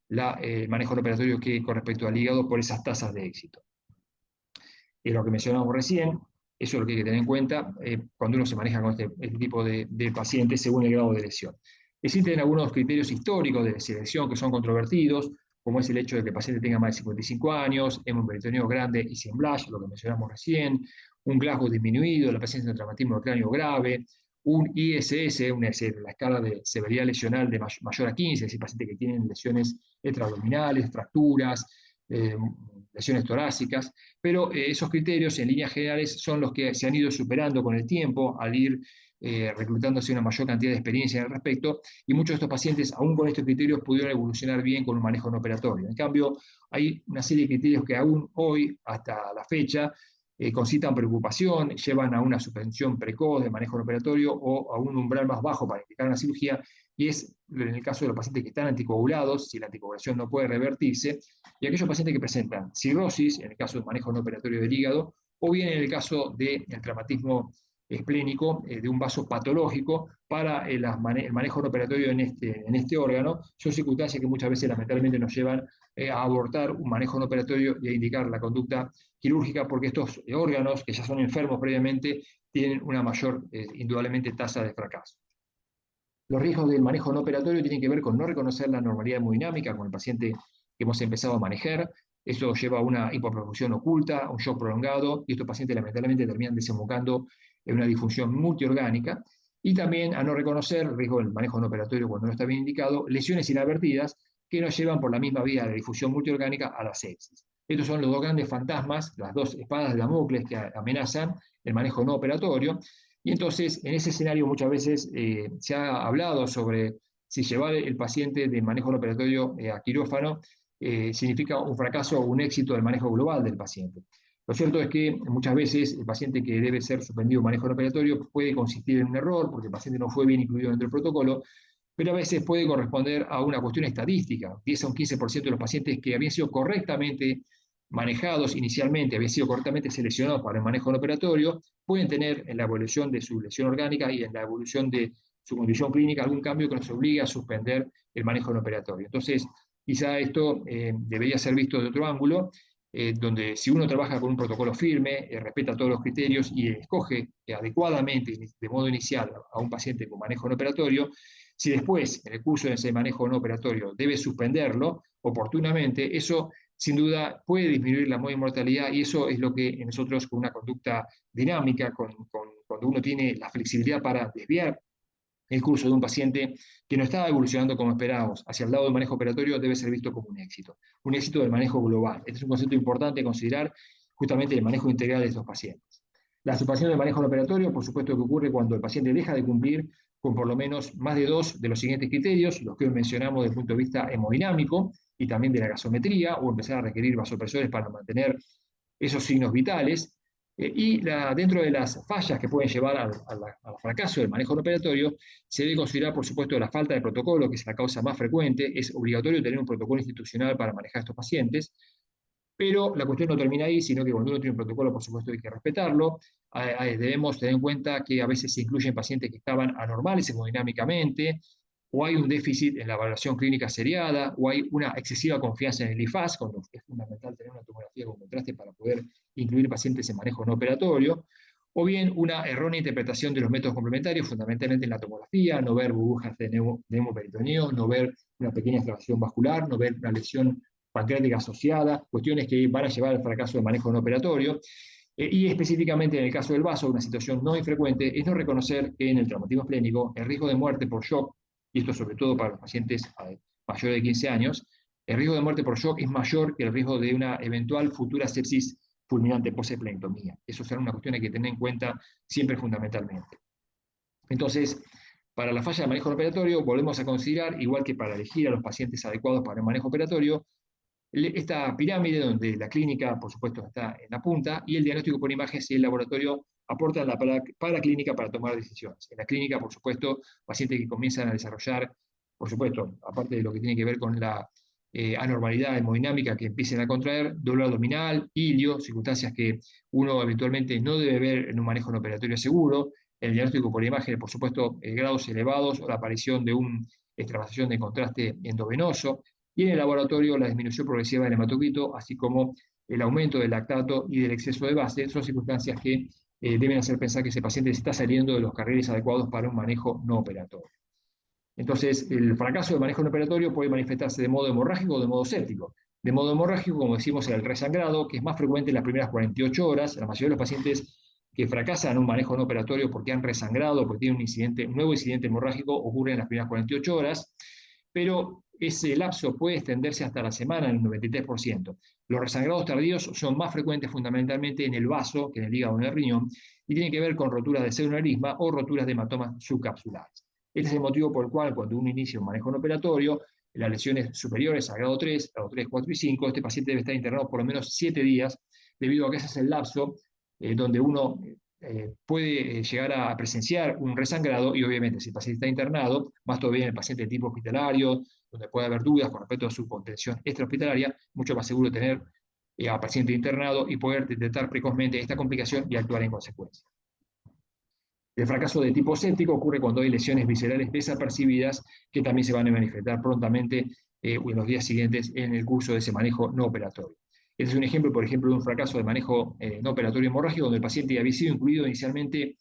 el manejo operatorio que con respecto al hígado por esas tasas de éxito. Es lo que mencionamos recién, eso es lo que hay que tener en cuenta cuando uno se maneja con este tipo de pacientes según el grado de lesión. Existen algunos criterios históricos de selección que son controvertidos, como es el hecho de que el paciente tenga más de 55 años, hemoperitoneo grande y sin Blasch, lo que mencionamos recién, un Glasgow disminuido, la presencia de traumatismo del cráneo grave, un ISS, la escala de severidad lesional de mayor a 15, es decir, pacientes que tienen lesiones extraabdominales, fracturas, lesiones torácicas, pero esos criterios en líneas generales son los que se han ido superando con el tiempo al ir reclutándose una mayor cantidad de experiencia en el respecto, y muchos de estos pacientes, aún con estos criterios, pudieron evolucionar bien con un manejo no operatorio. En cambio, hay una serie de criterios que aún hoy, hasta la fecha, concitan preocupación, llevan a una suspensión precoz de manejo no operatorio o a un umbral más bajo para indicar una cirugía, y es en el caso de los pacientes que están anticoagulados, si la anticoagulación no puede revertirse, y aquellos pacientes que presentan cirrosis, en el caso del manejo no operatorio del hígado, o bien en el caso del traumatismo esplénico de un vaso patológico para el manejo no operatorio en este órgano, son circunstancias que muchas veces lamentablemente nos llevan a abortar un manejo no operatorio y a indicar la conducta quirúrgica, porque estos órganos, que ya son enfermos previamente, tienen una mayor, indudablemente, tasa de fracaso. Los riesgos del manejo no operatorio tienen que ver con no reconocer la normalidad hemodinámica con el paciente que hemos empezado a manejar. Eso lleva a una hipoperfusión oculta, a un shock prolongado, y estos pacientes lamentablemente terminan desembocando en una disfunción multiorgánica. Y también a no reconocer el riesgo del manejo no operatorio cuando no está bien indicado, lesiones inadvertidas que nos llevan por la misma vía de difusión multiorgánica a la sepsis. Estos son los dos grandes fantasmas, las dos espadas de Damocles que amenazan el manejo no operatorio. Y entonces, en ese escenario muchas veces se ha hablado sobre si llevar el paciente de manejo no operatorio a quirófano significa un fracaso o un éxito del manejo global del paciente. Lo cierto es que muchas veces el paciente que debe ser suspendido de manejo no operatorio puede consistir en un error porque el paciente no fue bien incluido dentro del protocolo, pero a veces puede corresponder a una cuestión estadística. 10 a un 15% de los pacientes que habían sido correctamente manejados inicialmente, habían sido correctamente seleccionados para el manejo no operatorio, pueden tener en la evolución de su lesión orgánica y en la evolución de su condición clínica algún cambio que nos obligue a suspender el manejo no operatorio. Entonces, quizá esto debería ser visto de otro ángulo, donde si uno trabaja con un protocolo firme, respeta todos los criterios y escoge adecuadamente, de modo inicial, a un paciente con manejo no operatorio, si después, en el curso de ese manejo no operatorio, debe suspenderlo oportunamente, eso sin duda puede disminuir la mortalidad, y eso es lo que nosotros, con una conducta dinámica, cuando uno tiene la flexibilidad para desviar el curso de un paciente que no estaba evolucionando como esperábamos hacia el lado del manejo operatorio, debe ser visto como un éxito del manejo global. Este es un concepto importante a considerar, justamente el manejo integral de estos pacientes. La suspensión del manejo operatorio, por supuesto, que ocurre cuando el paciente deja de cumplir con por lo menos más de 2 de los siguientes criterios, los que hoy mencionamos desde el punto de vista hemodinámico y también de la gasometría, o empezar a requerir vasopresores para mantener esos signos vitales. Dentro de las fallas que pueden llevar al fracaso del manejo no operatorio, se debe considerar, por supuesto, la falta de protocolo, que es la causa más frecuente. Es obligatorio tener un protocolo institucional para manejar estos pacientes, pero la cuestión no termina ahí, sino que cuando uno tiene un protocolo, por supuesto, hay que respetarlo. Debemos tener en cuenta que a veces se incluyen pacientes que estaban anormales hemodinámicamente, o hay un déficit en la evaluación clínica seriada, o hay una excesiva confianza en el IFAS, cuando es fundamental tener una tomografía con contraste para poder incluir pacientes en manejo no operatorio, o bien una errónea interpretación de los métodos complementarios, fundamentalmente en la tomografía, no ver burbujas de hemoperitoneo, no ver una pequeña extravasación vascular, no ver una lesión pancreática asociada, cuestiones que van a llevar al fracaso del manejo no operatorio. Y específicamente en el caso del vaso, una situación no infrecuente es no reconocer que en el traumatismo esplénico el riesgo de muerte por shock, y esto sobre todo para los pacientes mayores de 15 años, el riesgo de muerte por shock es mayor que el riesgo de una eventual futura sepsis fulminante post-esplenectomía. Eso será una cuestión que hay que tener en cuenta siempre fundamentalmente. Entonces, para la falla de manejo operatorio, volvemos a considerar, igual que para elegir a los pacientes adecuados para el manejo operatorio, esta pirámide donde la clínica, por supuesto, está en la punta, y el diagnóstico por imágenes y el laboratorio aportan la paraclínica para tomar decisiones. En la clínica, por supuesto, pacientes que comienzan a desarrollar, por supuesto, aparte de lo que tiene que ver con la anormalidad hemodinámica, que empiecen a contraer, dolor abdominal, ilio, circunstancias que uno eventualmente no debe ver en un manejo no operatorio seguro. El diagnóstico por imágenes, por supuesto, grados elevados o la aparición de una extravasación de contraste endovenoso. y en el laboratorio la disminución progresiva del hematocrito, así como el aumento del lactato y del exceso de base, son circunstancias que deben hacer pensar que ese paciente está saliendo de los carriles adecuados para un manejo no operatorio. Entonces, el fracaso del manejo no operatorio puede manifestarse de modo hemorrágico o de modo séptico. De modo hemorrágico, como decimos, el resangrado, que es más frecuente en las primeras 48 horas. La mayoría de los pacientes que fracasan en un manejo no operatorio porque han resangrado, porque tienen un nuevo incidente hemorrágico, ocurre en las primeras 48 horas, pero ese lapso puede extenderse hasta la semana en el 93%. Los resangrados tardíos son más frecuentes fundamentalmente en el vaso que en el hígado o en el riñón y tienen que ver con roturas de pseudoaneurisma o roturas de hematomas subcapsulares. Este es el motivo por el cual cuando uno inicia un manejo no operatorio, las lesiones superiores a grado 3, grado 3, 4 y 5, este paciente debe estar internado por lo menos 7 días, debido a que ese es el lapso donde uno puede llegar a presenciar un resangrado y obviamente si el paciente está internado, más todavía en el paciente de tipo hospitalario, donde puede haber dudas con respecto a su contención extrahospitalaria, mucho más seguro tener al paciente internado y poder detectar precozmente esta complicación y actuar en consecuencia. El fracaso de tipo séptico ocurre cuando hay lesiones viscerales desapercibidas que también se van a manifestar prontamente o en los días siguientes en el curso de ese manejo no operatorio. Este es un ejemplo, por ejemplo, de un fracaso de manejo no operatorio hemorrágico donde el paciente había sido incluido inicialmente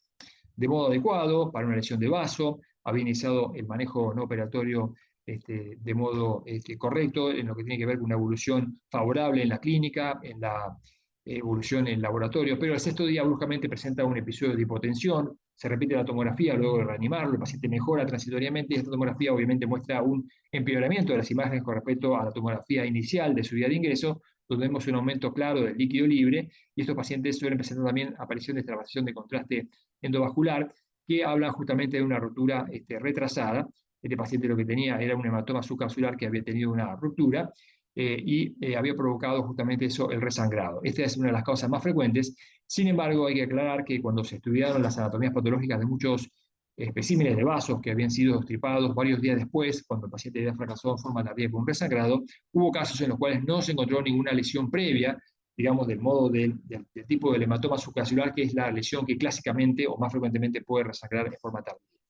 de modo adecuado para una lesión de vaso, había iniciado el manejo no operatorio de modo correcto en lo que tiene que ver con una evolución favorable en la clínica, en la evolución en el laboratorio, pero al sexto día bruscamente presenta un episodio de hipotensión, se repite la tomografía luego de reanimarlo, el paciente mejora transitoriamente y esta tomografía obviamente muestra un empeoramiento de las imágenes con respecto a la tomografía inicial de su día de ingreso, donde vemos un aumento claro del líquido libre y estos pacientes suelen presentar también aparición de extravasación de contraste endovascular que habla justamente de una rotura retrasada. Este paciente lo que tenía era un hematoma subcapsular que había tenido una ruptura y había provocado justamente eso, el resangrado. Esta es una de las causas más frecuentes. Sin embargo, hay que aclarar que cuando se estudiaron las anatomías patológicas de muchos especímenes de vasos que habían sido extirpados varios días después, cuando el paciente había fracasado en forma tardía con un resangrado, hubo casos en los cuales no se encontró ninguna lesión previa, digamos, del modo del tipo del hematoma subcapsular, que es la lesión que clásicamente o más frecuentemente puede resangrar en forma tardía.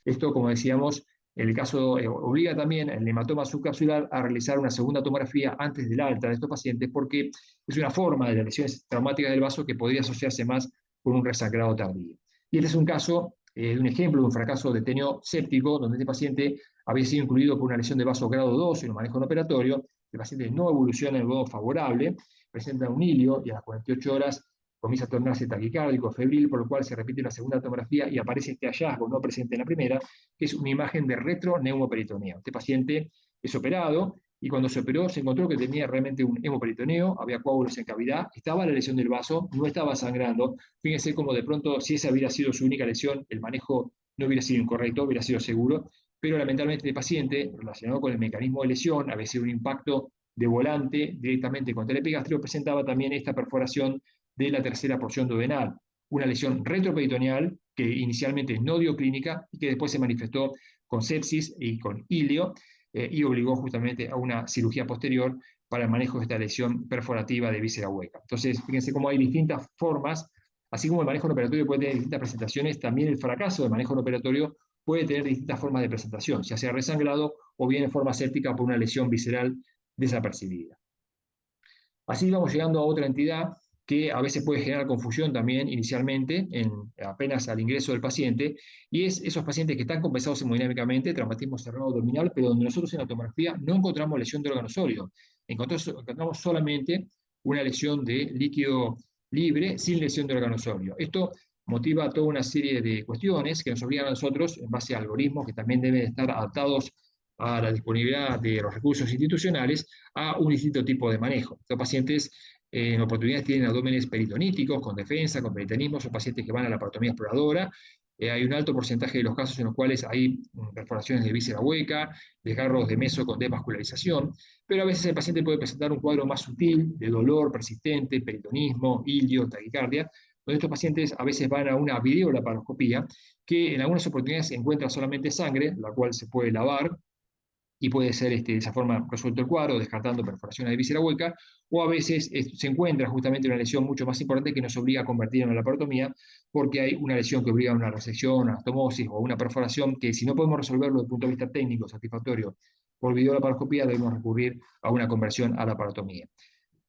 Esto, como decíamos, en el caso obliga también al hematoma subcapsular a realizar una segunda tomografía antes del alta de estos pacientes porque es una forma de las lesiones traumáticas del vaso que podría asociarse más con un resangrado tardío. Y este es un caso de un ejemplo de un fracaso de teneo séptico, donde este paciente había sido incluido por una lesión de vaso grado 2 en un manejo no operatorio, el paciente no evoluciona de modo favorable, presenta un hilio y a las 48 horas comienza a tornarse taquicárdico, febril, por lo cual se repite la segunda tomografía y aparece este hallazgo no presente en la primera, que es una imagen de retroneuroperitoneo. Este paciente es operado y cuando se operó se encontró que tenía realmente un hemoperitoneo, había coágulos en cavidad, estaba la lesión del vaso, no estaba sangrando. Fíjense cómo de pronto, si esa hubiera sido su única lesión, el manejo no hubiera sido incorrecto, hubiera sido seguro, pero lamentablemente el paciente, relacionado con el mecanismo de lesión, había sido un impacto de volante directamente contra el epigastrio, presentaba también esta perforación de la tercera porción duodenal, una lesión retroperitoneal que inicialmente no dio clínica y que después se manifestó con sepsis y con ilio y obligó justamente a una cirugía posterior para el manejo de esta lesión perforativa de víscera hueca. Entonces, fíjense cómo hay distintas formas, así como el manejo no operatorio puede tener distintas presentaciones, también el fracaso del manejo no operatorio puede tener distintas formas de presentación, ya sea resangrado o bien en forma séptica por una lesión visceral desapercibida. Así vamos llegando a otra entidad que a veces puede generar confusión también inicialmente, apenas al ingreso del paciente, y es esos pacientes que están compensados hemodinámicamente, traumatismo cerrado abdominal, pero donde nosotros en la tomografía no encontramos lesión de órgano sólido, encontramos solamente una lesión de líquido libre sin lesión de órgano sólido. Esto motiva toda una serie de cuestiones que nos obligan a nosotros, en base a algoritmos que también deben estar adaptados a la disponibilidad de los recursos institucionales, a un distinto tipo de manejo. Los pacientes en oportunidades tienen abdómenes peritoníticos, con defensa, con peritonismo, son pacientes que van a la parotomía exploradora. Hay un alto porcentaje de los casos en los cuales hay perforaciones de víscera hueca, desgarros de meso con desvascularización, pero a veces el paciente puede presentar un cuadro más sutil de dolor persistente, peritonismo, ilio, taquicardia, donde estos pacientes a veces van a una videolaparoscopía que en algunas oportunidades encuentra solamente sangre, la cual se puede lavar y puede ser de esa forma resuelto el cuadro, descartando perforaciones de víscera hueca, o a veces se encuentra justamente una lesión mucho más importante que nos obliga a convertir en una laparotomía, porque hay una lesión que obliga a una resección, una anastomosis o una perforación que si no podemos resolverlo desde el punto de vista técnico satisfactorio por videolaparoscopía, debemos recurrir a una conversión a la laparotomía.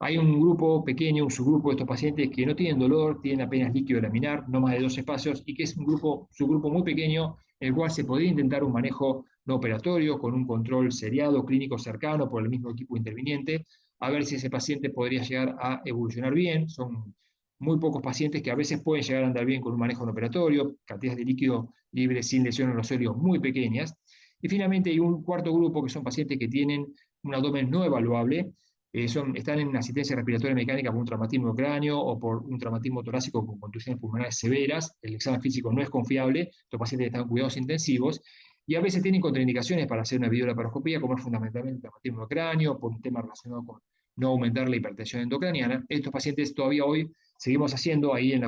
Hay un grupo pequeño, un subgrupo de estos pacientes que no tienen dolor, tienen apenas líquido laminar, no más de 2 espacios, y que es un subgrupo muy pequeño, en el cual se podría intentar un manejo no operatorio con un control seriado clínico cercano por el mismo equipo interviniente, a ver si ese paciente podría llegar a evolucionar bien. Son muy pocos pacientes que a veces pueden llegar a andar bien con un manejo no operatorio, cantidades de líquido libre sin lesión en los óleos muy pequeñas. Y finalmente hay un cuarto grupo que son pacientes que tienen un abdomen no evaluable, están en asistencia respiratoria mecánica por un traumatismo de cráneo o por un traumatismo torácico con contusiones pulmonares severas. El examen físico no es confiable, los pacientes están en cuidados intensivos y a veces tienen contraindicaciones para hacer una videolaparoscopía, como es fundamentalmente el traumatismo de cráneo, por un tema relacionado con no aumentar la hipertensión endocraniana. Estos pacientes todavía hoy seguimos haciendo ahí en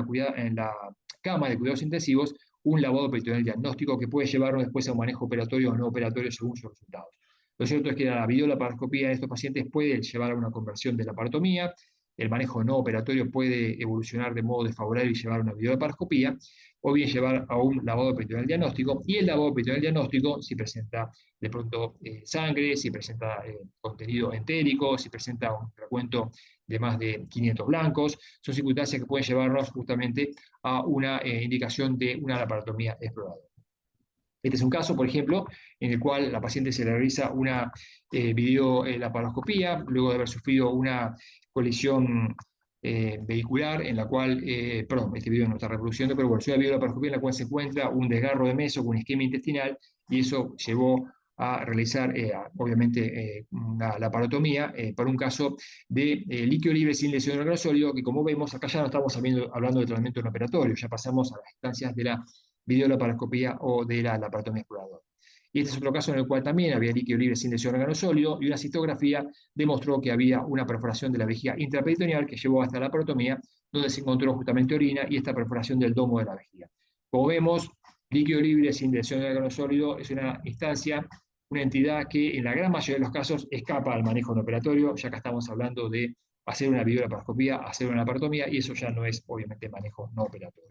la cama de cuidados intensivos un lavado peritoneal diagnóstico que puede llevarnos después a un manejo operatorio o no operatorio según sus resultados. Lo cierto es que la videolaparoscopía en estos pacientes puede llevar a una conversión de la laparotomía, el manejo no operatorio puede evolucionar de modo desfavorable y llevar a una videolaparoscopía, o bien llevar a un lavado peritoneal diagnóstico, y el lavado peritoneal diagnóstico, si presenta de pronto sangre, si presenta contenido entérico, si presenta un recuento de más de 500 blancos, son circunstancias que pueden llevarnos justamente a una indicación de una laparotomía exploradora. Este es un caso, por ejemplo, en el cual la paciente se le realiza una videolaparoscopía luego de haber sufrido una colisión vehicular en la cual, perdón, este video no está reproduciendo, pero bueno, es una videolaparoscopía en la cual se encuentra un desgarro de meso con isquemia intestinal y eso llevó a realizar, obviamente, una laparotomía para un caso de líquido libre sin lesión del órgano sólido, que como vemos, acá ya no estamos hablando de tratamiento no operatorio, ya pasamos a las instancias de la videolaparoscopía o de la laparotomía exploradora. Y este es otro caso en el cual también había líquido libre sin lesión órgano sólido y una citografía demostró que había una perforación de la vejiga intraperitoneal que llevó hasta la laparotomía, donde se encontró justamente orina y esta perforación del domo de la vejiga. Como vemos, líquido libre sin lesión órgano sólido es una instancia, una entidad que en la gran mayoría de los casos escapa al manejo no operatorio, ya que estamos hablando de hacer una videolaparoscopía, hacer una laparotomía, y eso ya no es obviamente manejo no operatorio.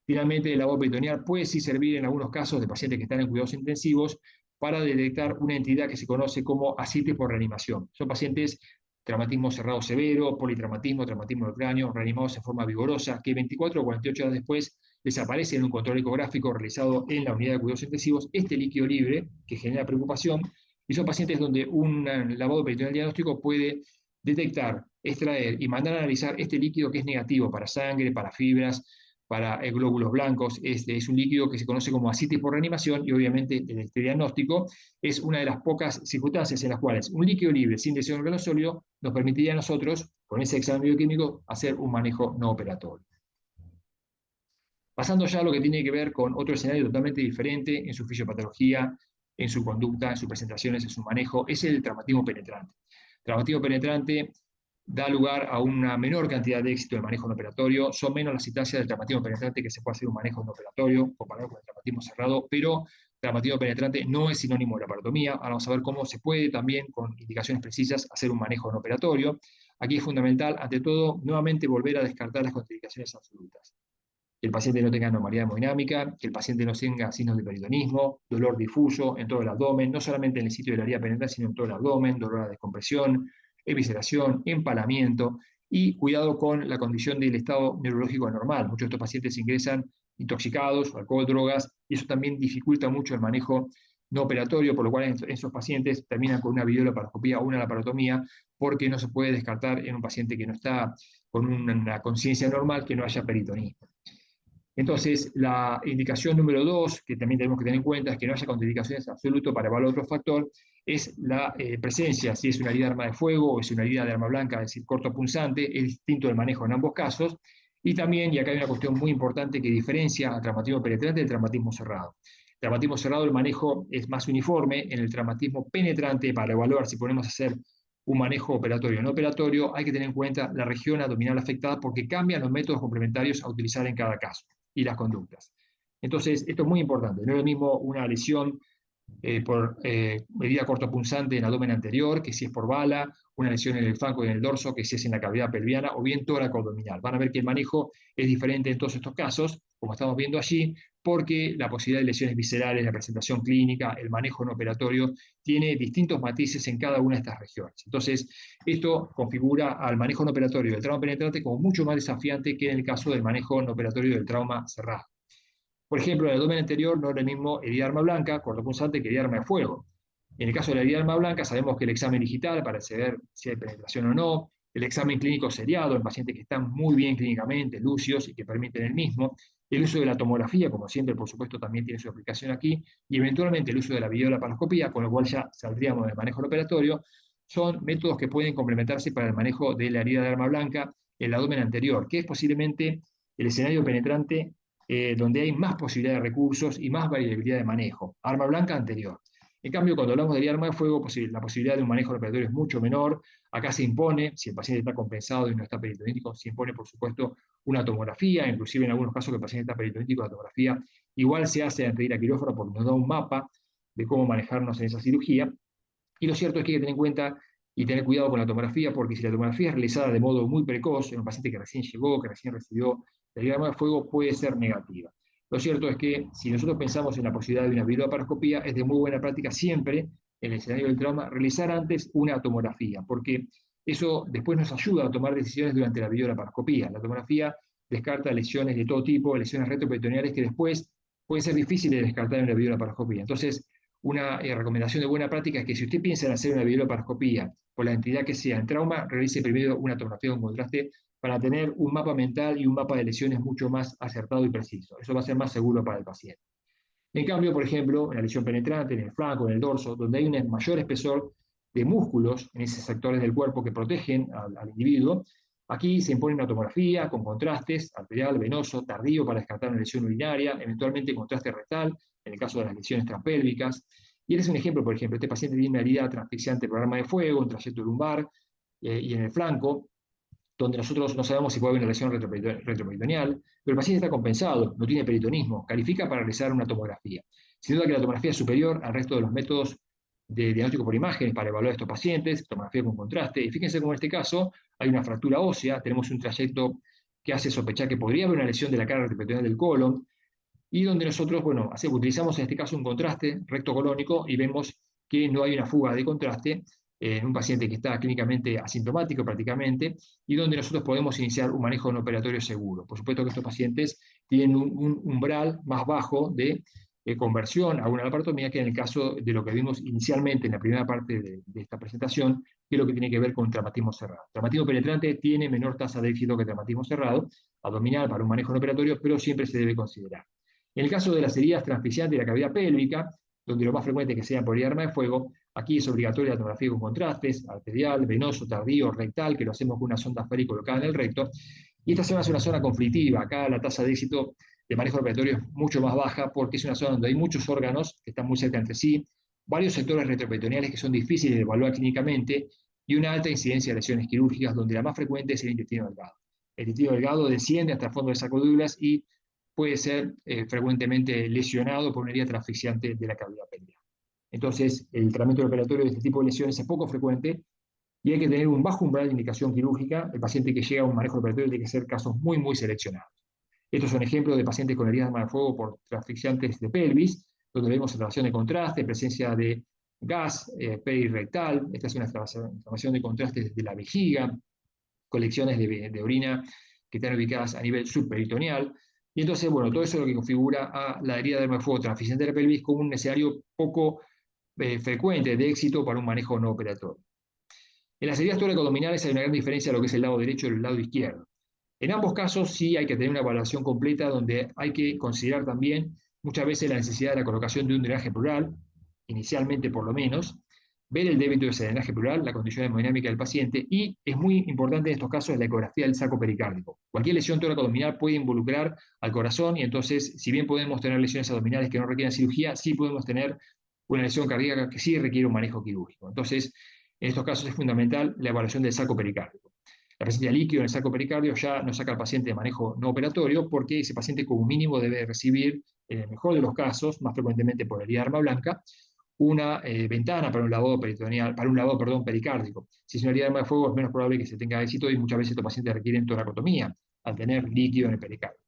Finalmente, el lavado peritoneal puede sí servir en algunos casos de pacientes que están en cuidados intensivos para detectar una entidad que se conoce como ascites por reanimación. Son pacientes traumatismo cerrado severo, politraumatismo, traumatismo del cráneo, reanimados en forma vigorosa, que 24 o 48 horas después desaparece en un control ecográfico realizado en la unidad de cuidados intensivos este líquido libre que genera preocupación, y son pacientes donde un lavado peritoneal diagnóstico puede detectar, extraer y mandar a analizar este líquido que es negativo para sangre, para fibras, para glóbulos blancos. Este es un líquido que se conoce como ascites por reanimación y obviamente este diagnóstico es una de las pocas circunstancias en las cuales un líquido libre sin lesión órgano sólido nos permitiría a nosotros, con ese examen bioquímico, hacer un manejo no operatorio. Pasando ya a lo que tiene que ver con otro escenario totalmente diferente en su fisiopatología, en su conducta, en sus presentaciones, en su manejo, es el traumatismo penetrante. El traumatismo penetrante da lugar a una menor cantidad de éxito del manejo no operatorio, son menos las instancias del traumatismo penetrante que se puede hacer un manejo no operatorio comparado con el traumatismo cerrado, pero traumatismo penetrante no es sinónimo de laparotomía. Ahora vamos a ver cómo se puede también, con indicaciones precisas, hacer un manejo no operatorio. Aquí es fundamental, ante todo, nuevamente volver a descartar las contraindicaciones absolutas. Que el paciente no tenga anormalidad hemodinámica, que el paciente no tenga signos de peritonismo, dolor difuso en todo el abdomen, no solamente en el sitio de la herida penetrante, sino en todo el abdomen, dolor a descompresión, evisceración, empalamiento, y cuidado con la condición del estado neurológico anormal. Muchos de estos pacientes ingresan intoxicados, alcohol, drogas, y eso también dificulta mucho el manejo no operatorio, por lo cual esos pacientes terminan con una videolaparoscopía o una laparotomía, porque no se puede descartar en un paciente que no está con una conciencia normal que no haya peritonismo. Entonces, la indicación número 2, que también tenemos que tener en cuenta, es que no haya contraindicaciones absolutas para evaluar otro factor, es la presencia, si es una herida de arma de fuego o es una herida de arma blanca, es decir, cortopunzante, es distinto el manejo en ambos casos. Y también, y acá hay una cuestión muy importante que diferencia al traumatismo penetrante del traumatismo cerrado. El traumatismo cerrado, el manejo es más uniforme. En el traumatismo penetrante, para evaluar si podemos hacer un manejo operatorio o no operatorio, hay que tener en cuenta la región abdominal afectada porque cambian los métodos complementarios a utilizar en cada caso y las conductas. Entonces, esto es muy importante. No es lo mismo una lesión por herida cortopunzante en abdomen anterior, que si es por bala, una lesión en el flanco y en el dorso, que si es en la cavidad pelviana, o bien tóraco abdominal. Van a ver que el manejo es diferente en todos estos casos, como estamos viendo allí, porque la posibilidad de lesiones viscerales, la presentación clínica, el manejo no operatorio, tiene distintos matices en cada una de estas regiones. Entonces, esto configura al manejo no operatorio del trauma penetrante como mucho más desafiante que en el caso del manejo no operatorio del trauma cerrado. Por ejemplo, en el abdomen anterior no es lo mismo herida de arma blanca, cortopunzante, que herida de arma de fuego. En el caso de la herida de arma blanca, sabemos que el examen digital para saber si hay penetración o no, el examen clínico seriado en pacientes que están muy bien clínicamente, lúcidos y que permiten el mismo, el uso de la tomografía, como siempre, por supuesto, también tiene su aplicación aquí, y eventualmente el uso de la videolaparoscopía, con lo cual ya saldríamos del manejo operatorio, son métodos que pueden complementarse para el manejo de la herida de arma blanca, el abdomen anterior, que es posiblemente el escenario penetrante donde hay más posibilidad de recursos y más variabilidad de manejo. Arma blanca anterior. En cambio, cuando hablamos de arma de fuego, la posibilidad de un manejo operatorio es mucho menor. Acá se impone, si el paciente está compensado y no está peritonítico, se impone, por supuesto, una tomografía, inclusive en algunos casos que el paciente está peritonítico, la tomografía igual se hace antes de ir a quirófano porque nos da un mapa de cómo manejarnos en esa cirugía. Y lo cierto es que hay que tener en cuenta y tener cuidado con la tomografía, porque si la tomografía es realizada de modo muy precoz, en un paciente que recién llegó, que recién recibió la diagrama de fuego, puede ser negativa. Lo cierto es que si nosotros pensamos en la posibilidad de una videolaparoscopía, es de muy buena práctica siempre, en el escenario del trauma, realizar antes una tomografía, porque eso después nos ayuda a tomar decisiones durante la videolaparoscopía. La tomografía descarta lesiones de todo tipo, lesiones retroperitoneales que después pueden ser difíciles de descartar en la videolaparoscopía. Entonces, una recomendación de buena práctica es que si usted piensa en hacer una videolaparoscopía por la entidad que sea en trauma, realice primero una tomografía con contraste para tener un mapa mental y un mapa de lesiones mucho más acertado y preciso. Eso va a ser más seguro para el paciente. En cambio, por ejemplo, en la lesión penetrante, en el flanco, en el dorso, donde hay un mayor espesor de músculos en esos sectores del cuerpo que protegen al individuo, aquí se impone una tomografía con contrastes, arterial, venoso, tardío para descartar una lesión urinaria, eventualmente contraste rectal, en el caso de las lesiones transpélvicas. Y es un ejemplo, por ejemplo, este paciente tiene una herida transfixiante por arma de fuego, un trayecto lumbar y en el flanco, donde nosotros no sabemos si puede haber una lesión retroperitoneal, pero el paciente está compensado, no tiene peritonismo, califica para realizar una tomografía. Sin duda que la tomografía es superior al resto de los métodos de diagnóstico por imágenes para evaluar a estos pacientes, tomografía con contraste, y fíjense cómo en este caso hay una fractura ósea, tenemos un trayecto que hace sospechar que podría haber una lesión de la cara retroperitoneal del colon, y donde nosotros, bueno, utilizamos en este caso un contraste rectocolónico y vemos que no hay una fuga de contraste en un paciente que está clínicamente asintomático prácticamente, y donde nosotros podemos iniciar un manejo no operatorio seguro. Por supuesto que estos pacientes tienen un umbral más bajo de conversión a una laparotomía que en el caso de lo que vimos inicialmente en la primera parte de esta presentación, que es lo que tiene que ver con traumatismo cerrado. Traumatismo penetrante tiene menor tasa de éxito que traumatismo cerrado, abdominal para un manejo no operatorio, pero siempre se debe considerar. En el caso de las heridas transficiantes de la cavidad pélvica, donde lo más frecuente es que sea por arma de fuego, aquí es obligatoria la tomografía con contrastes, arterial, venoso, tardío, rectal, que lo hacemos con una sonda Feri colocada en el recto. Y esta zona es una zona conflictiva. Acá la tasa de éxito de manejo operatorio es mucho más baja porque es una zona donde hay muchos órganos que están muy cerca entre sí, varios sectores retroperitoneales que son difíciles de evaluar clínicamente y una alta incidencia de lesiones quirúrgicas, donde la más frecuente es el intestino delgado. El intestino delgado desciende hasta el fondo de sacroduras y puede ser frecuentemente lesionado por una herida transficiante de la cavidad pélvica. Entonces, el tratamiento operatorio de este tipo de lesiones es poco frecuente y hay que tener un bajo umbral de indicación quirúrgica. El paciente que llega a un manejo operatorio tiene que ser casos muy, muy seleccionados. Estos son ejemplos de pacientes con heridas de arma de fuego por transficiantes de pelvis, donde vemos inflamación de contraste, presencia de gas perirectal. Esta es una inflamación de contraste desde la vejiga, colecciones de orina que están ubicadas a nivel subperitoneal. Y entonces, bueno, todo eso es lo que configura a la herida de arma de fuego transficiente de la pelvis como un escenario poco frecuente de éxito para un manejo no operatorio. En las heridas tóraco-abdominales hay una gran diferencia de lo que es el lado derecho y el lado izquierdo. En ambos casos sí hay que tener una evaluación completa donde hay que considerar también muchas veces la necesidad de la colocación de un drenaje pleural, inicialmente por lo menos, ver el débito de ese drenaje pleural, la condición hemodinámica del paciente, y es muy importante en estos casos la ecografía del saco pericárdico. Cualquier lesión tóraco-abdominal puede involucrar al corazón y entonces, si bien podemos tener lesiones abdominales que no requieren cirugía, sí podemos tener una lesión cardíaca que sí requiere un manejo quirúrgico. Entonces, en estos casos es fundamental la evaluación del saco pericárdico. La presencia de líquido en el saco pericardio ya no saca al paciente de manejo no operatorio porque ese paciente como mínimo debe recibir, en el mejor de los casos, más frecuentemente por herida de arma blanca, una ventana para un lavado peritoneal, para un lavado, perdón, pericárdico. Si es una herida de arma de fuego, es menos probable que se tenga éxito y muchas veces estos pacientes requieren toracotomía al tener líquido en el pericardio.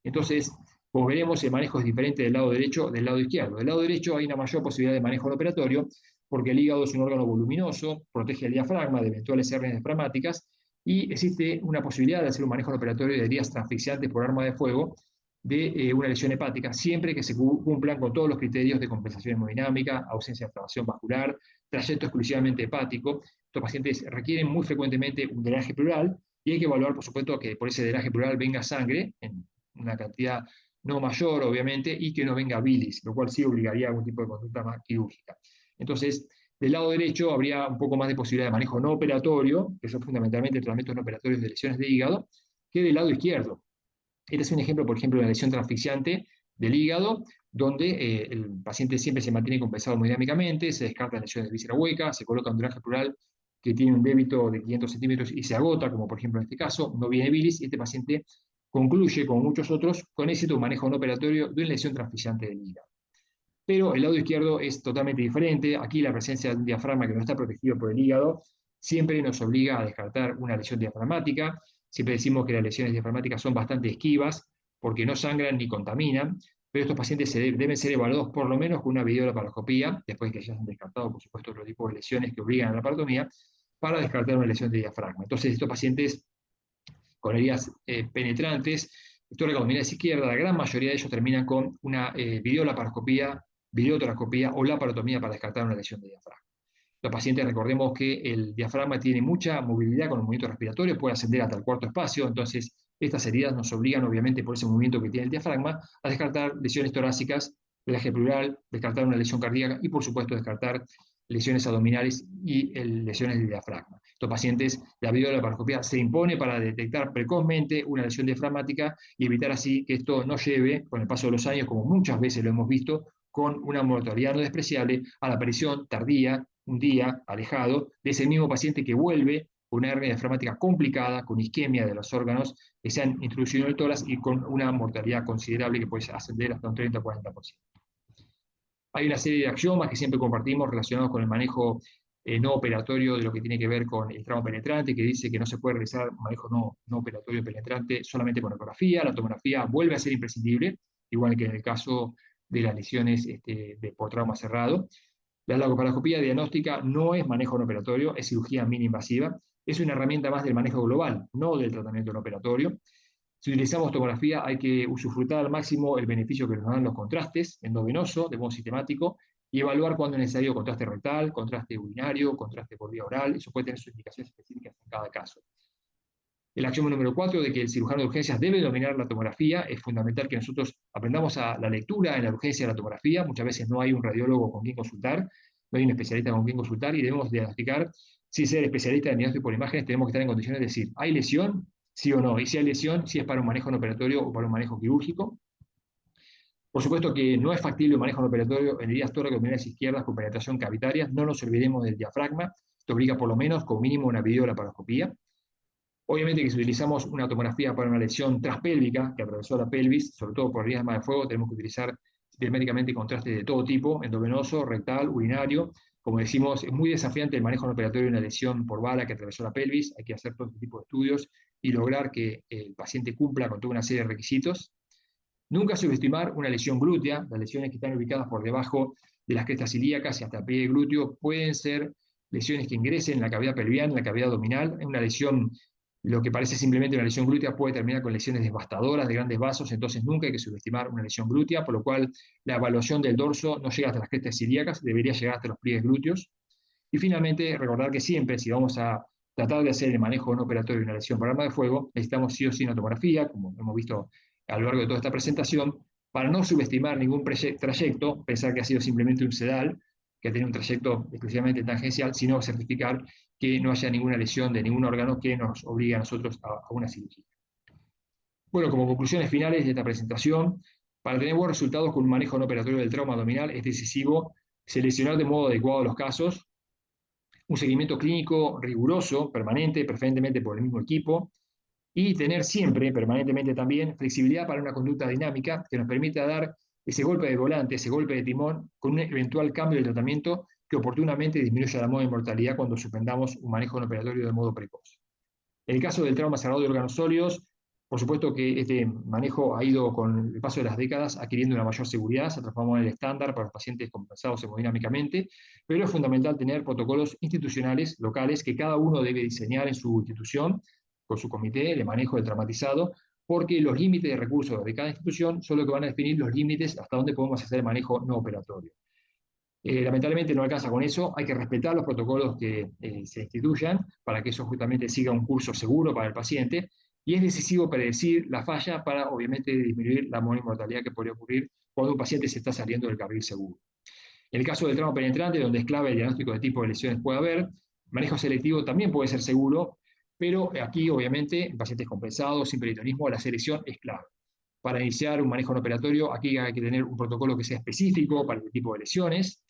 Entonces, como veremos, el manejo es diferente del lado derecho del lado izquierdo. Del lado derecho hay una mayor posibilidad de manejo operatorio porque el hígado es un órgano voluminoso, protege el diafragma de eventuales hernias diafragmáticas y existe una posibilidad de hacer un manejo operatorio de heridas transfixiantes por arma de fuego de una lesión hepática, siempre que se cumplan con todos los criterios de compensación hemodinámica, ausencia de inflamación vascular, trayecto exclusivamente hepático. Estos pacientes requieren muy frecuentemente un drenaje pleural y hay que evaluar, por supuesto, que por ese drenaje pleural venga sangre en una cantidad no mayor, obviamente, y que no venga bilis, lo cual sí obligaría a algún tipo de conducta más quirúrgica. Entonces, del lado derecho habría un poco más de posibilidad de manejo no operatorio, que son fundamentalmente tratamientos no operatorios de lesiones de hígado, que del lado izquierdo. Este es un ejemplo, por ejemplo, de una lesión transfixiante del hígado, donde el paciente siempre se mantiene compensado hemodinámicamente, se descartan lesiones de víscera hueca, se coloca un drenaje pleural que tiene un débito de 500 centímetros y se agota, como por ejemplo en este caso, no viene bilis, y este paciente concluye, como muchos otros, con éxito un manejo no operatorio de una lesión transfixiante del hígado. Pero el lado izquierdo es totalmente diferente. Aquí la presencia de un diafragma que no está protegido por el hígado siempre nos obliga a descartar una lesión diafragmática. Siempre decimos que las lesiones diafragmáticas son bastante esquivas porque no sangran ni contaminan, pero estos pacientes deben ser evaluados por lo menos con una videolaparoscopía, después que ya se han descartado, por supuesto, otro tipo de lesiones que obligan a la laparotomía, para descartar una lesión de diafragma. Entonces, estos pacientes con heridas penetrantes, toracotomía izquierda, la gran mayoría de ellos terminan con una videolaparoscopía, videotoracopía o laparotomía para descartar una lesión de diafragma. Los pacientes, recordemos que el diafragma tiene mucha movilidad con el movimiento respiratorio, puede ascender hasta el cuarto espacio, entonces estas heridas nos obligan, obviamente, por ese movimiento que tiene el diafragma, a descartar lesiones torácicas, drenaje pleural, descartar una lesión cardíaca y, por supuesto, descartar lesiones abdominales y lesiones del diafragma. Estos pacientes, la videolaparoscopía se impone para detectar precozmente una lesión diafragmática y evitar así que esto no lleve, con el paso de los años, como muchas veces lo hemos visto, con una mortalidad no despreciable, a la aparición tardía, un día alejado, de ese mismo paciente que vuelve con una hernia diafragmática complicada, con isquemia de los órganos que se han introducido en el tórax y con una mortalidad considerable que puede ascender hasta un 30-40%. Hay una serie de axiomas que siempre compartimos relacionados con el manejo no operatorio de lo que tiene que ver con el trauma penetrante, que dice que no se puede realizar manejo no operatorio penetrante solamente con ecografía. La tomografía vuelve a ser imprescindible, igual que en el caso de las lesiones por trauma cerrado. La laparoscopía diagnóstica no es manejo no operatorio, es cirugía mini-invasiva. Es una herramienta más del manejo global, no del tratamiento no operatorio. Si utilizamos tomografía, hay que usufructar al máximo el beneficio que nos dan los contrastes endovenoso de modo sistemático y evaluar cuándo es necesario contraste rectal, contraste urinario, contraste por vía oral. Eso puede tener sus indicaciones específicas en cada caso. El axioma número 4 de que el cirujano de urgencias debe dominar la tomografía. Es fundamental que nosotros aprendamos a la lectura en la urgencia de la tomografía. Muchas veces no hay un radiólogo con quien consultar, no hay un especialista con quien consultar y debemos diagnosticar. Sin ser especialista en diagnóstico por imágenes, tenemos que estar en condiciones de decir, ¿hay lesión? Sí o no. Y si hay lesión, si es para un manejo no operatorio o para un manejo quirúrgico. Por supuesto que no es factible un manejo no operatorio en heridas toracoabdominales izquierdas con penetración cavitaria. No nos olvidemos del diafragma. Esto obliga por lo menos, como mínimo, una videolaparoscopía. Obviamente que si utilizamos una tomografía para una lesión transpélvica que atravesó la pelvis, sobre todo por heridas de fuego, tenemos que utilizar sistemáticamente contrastes de todo tipo, endovenoso, rectal, urinario. Como decimos, es muy desafiante el manejo no operatorio de una lesión por bala que atravesó la pelvis. Hay que hacer todo este tipo de estudios y lograr que el paciente cumpla con toda una serie de requisitos. Nunca subestimar una lesión glútea. Las lesiones que están ubicadas por debajo de las crestas ilíacas y hasta el pie glúteo pueden ser lesiones que ingresen en la cavidad pelviana, en la cavidad abdominal. Una lesión, lo que parece simplemente una lesión glútea, puede terminar con lesiones devastadoras de grandes vasos, entonces nunca hay que subestimar una lesión glútea, por lo cual la evaluación del dorso no llega hasta las crestas ilíacas, debería llegar hasta los pliegues glúteos. Y finalmente, recordar que siempre, si vamos a tratar de hacer el manejo no operatorio de una lesión por arma de fuego, necesitamos sí o sí una tomografía, como hemos visto a lo largo de toda esta presentación, para no subestimar ningún trayecto, pensar que ha sido simplemente un sedal, que tiene un trayecto exclusivamente tangencial, sino certificar que no haya ninguna lesión de ningún órgano que nos obligue a nosotros a una cirugía. Bueno, como conclusiones finales de esta presentación, para tener buenos resultados con un manejo no operatorio del trauma abdominal es decisivo seleccionar de modo adecuado los casos, un seguimiento clínico riguroso, permanente, preferentemente por el mismo equipo, y tener siempre, permanentemente también, flexibilidad para una conducta dinámica que nos permita dar ese golpe de volante, ese golpe de timón, con un eventual cambio de tratamiento que oportunamente disminuya la moda de mortalidad cuando suspendamos un manejo no operatorio de modo precoz. En el caso del trauma cerrado de órganos sólidos, por supuesto que este manejo ha ido con el paso de las décadas adquiriendo una mayor seguridad, se ha transformado en el estándar para los pacientes compensados hemodinámicamente, pero es fundamental tener protocolos institucionales locales que cada uno debe diseñar en su institución, con su comité de manejo del traumatizado, porque los límites de recursos de cada institución son los que van a definir los límites hasta dónde podemos hacer el manejo no operatorio. Lamentablemente no alcanza con eso, hay que respetar los protocolos que se instituyan para que eso justamente siga un curso seguro para el paciente, y es decisivo predecir la falla para obviamente disminuir la mortalidad que podría ocurrir cuando un paciente se está saliendo del carril seguro. En el caso del trauma penetrante, donde es clave el diagnóstico de tipo de lesiones puede haber, manejo selectivo también puede ser seguro, pero aquí obviamente en pacientes compensados, sin peritonismo, la selección es clave. Para iniciar un manejo no operatorio, aquí hay que tener un protocolo que sea específico para este tipo de lesiones,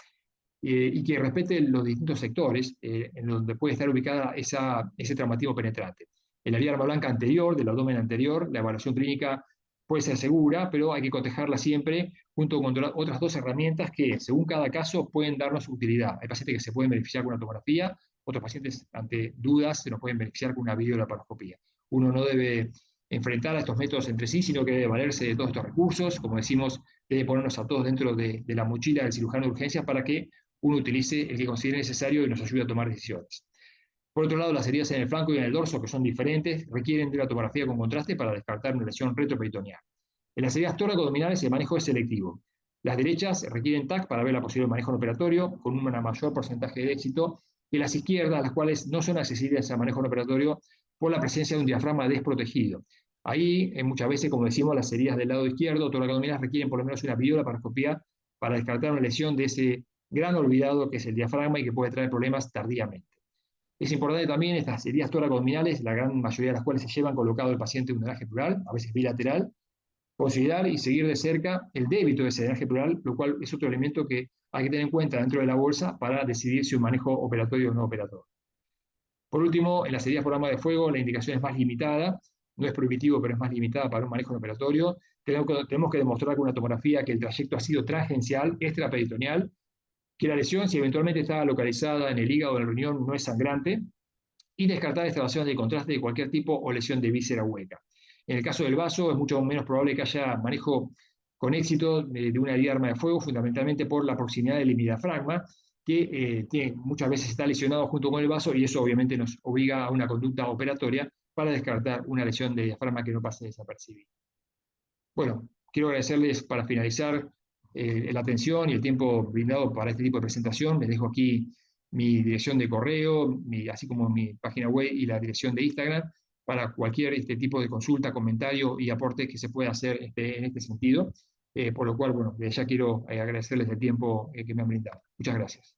y que respete los distintos sectores en donde puede estar ubicada ese traumatismo penetrante. En la arma blanca anterior, del abdomen anterior, la evaluación clínica puede ser segura, pero hay que cotejarla siempre junto con otras dos herramientas que, según cada caso, pueden darnos utilidad. Hay pacientes que se pueden beneficiar con una tomografía, otros pacientes, ante dudas, se nos pueden beneficiar con una videolaparoscopía. Uno no debe enfrentar a estos métodos entre sí, sino que debe valerse de todos estos recursos. Como decimos, debe ponernos a todos dentro de la mochila del cirujano de urgencias para que uno utilice el que considere necesario y nos ayude a tomar decisiones. Por otro lado, las heridas en el flanco y en el dorso, que son diferentes, requieren de una tomografía con contraste para descartar una lesión retroperitoneal. En las heridas tóraco-abdominales el manejo es selectivo. Las derechas requieren TAC para ver la posibilidad de manejo operatorio, con un mayor porcentaje de éxito, y las izquierdas, las cuales no son accesibles al manejo operatorio por la presencia de un diafragma desprotegido. Ahí, muchas veces, como decimos, las heridas del lado izquierdo, tóraco-abdominales, requieren por lo menos una videolaparoscopía para descartar una lesión de ese gran olvidado que es el diafragma y que puede traer problemas tardíamente. Es importante también estas heridas tóraco-abdominales, la gran mayoría de las cuales se llevan colocado el paciente en un drenaje plural, a veces bilateral, considerar y seguir de cerca el débito de ese drenaje plural, lo cual es otro elemento que hay que tener en cuenta dentro de la bolsa para decidir si un manejo operatorio o no operatorio. Por último, en las heridas por arma de fuego, la indicación es más limitada, no es prohibitivo, pero es más limitada para un manejo operatorio. Tenemos que demostrar con una tomografía que el trayecto ha sido tangencial, extraperitoneal, que la lesión, si eventualmente está localizada en el hígado o en el riñón, no es sangrante, y descartar extravasaciones de contraste de cualquier tipo o lesión de víscera hueca. En el caso del vaso, es mucho menos probable que haya manejo con éxito de una herida de arma de fuego, fundamentalmente por la proximidad del hemidiafragma, que muchas veces está lesionado junto con el vaso, y eso obviamente nos obliga a una conducta operatoria para descartar una lesión de diafragma que no pase desapercibida. Bueno, quiero agradecerles para finalizar la atención y el tiempo brindado para este tipo de presentación. Les dejo aquí mi dirección de correo, así como mi página web y la dirección de Instagram, para cualquier tipo de consulta, comentario y aporte que se pueda hacer en este sentido. Por lo cual, bueno, ya quiero agradecerles el tiempo que me han brindado. Muchas gracias.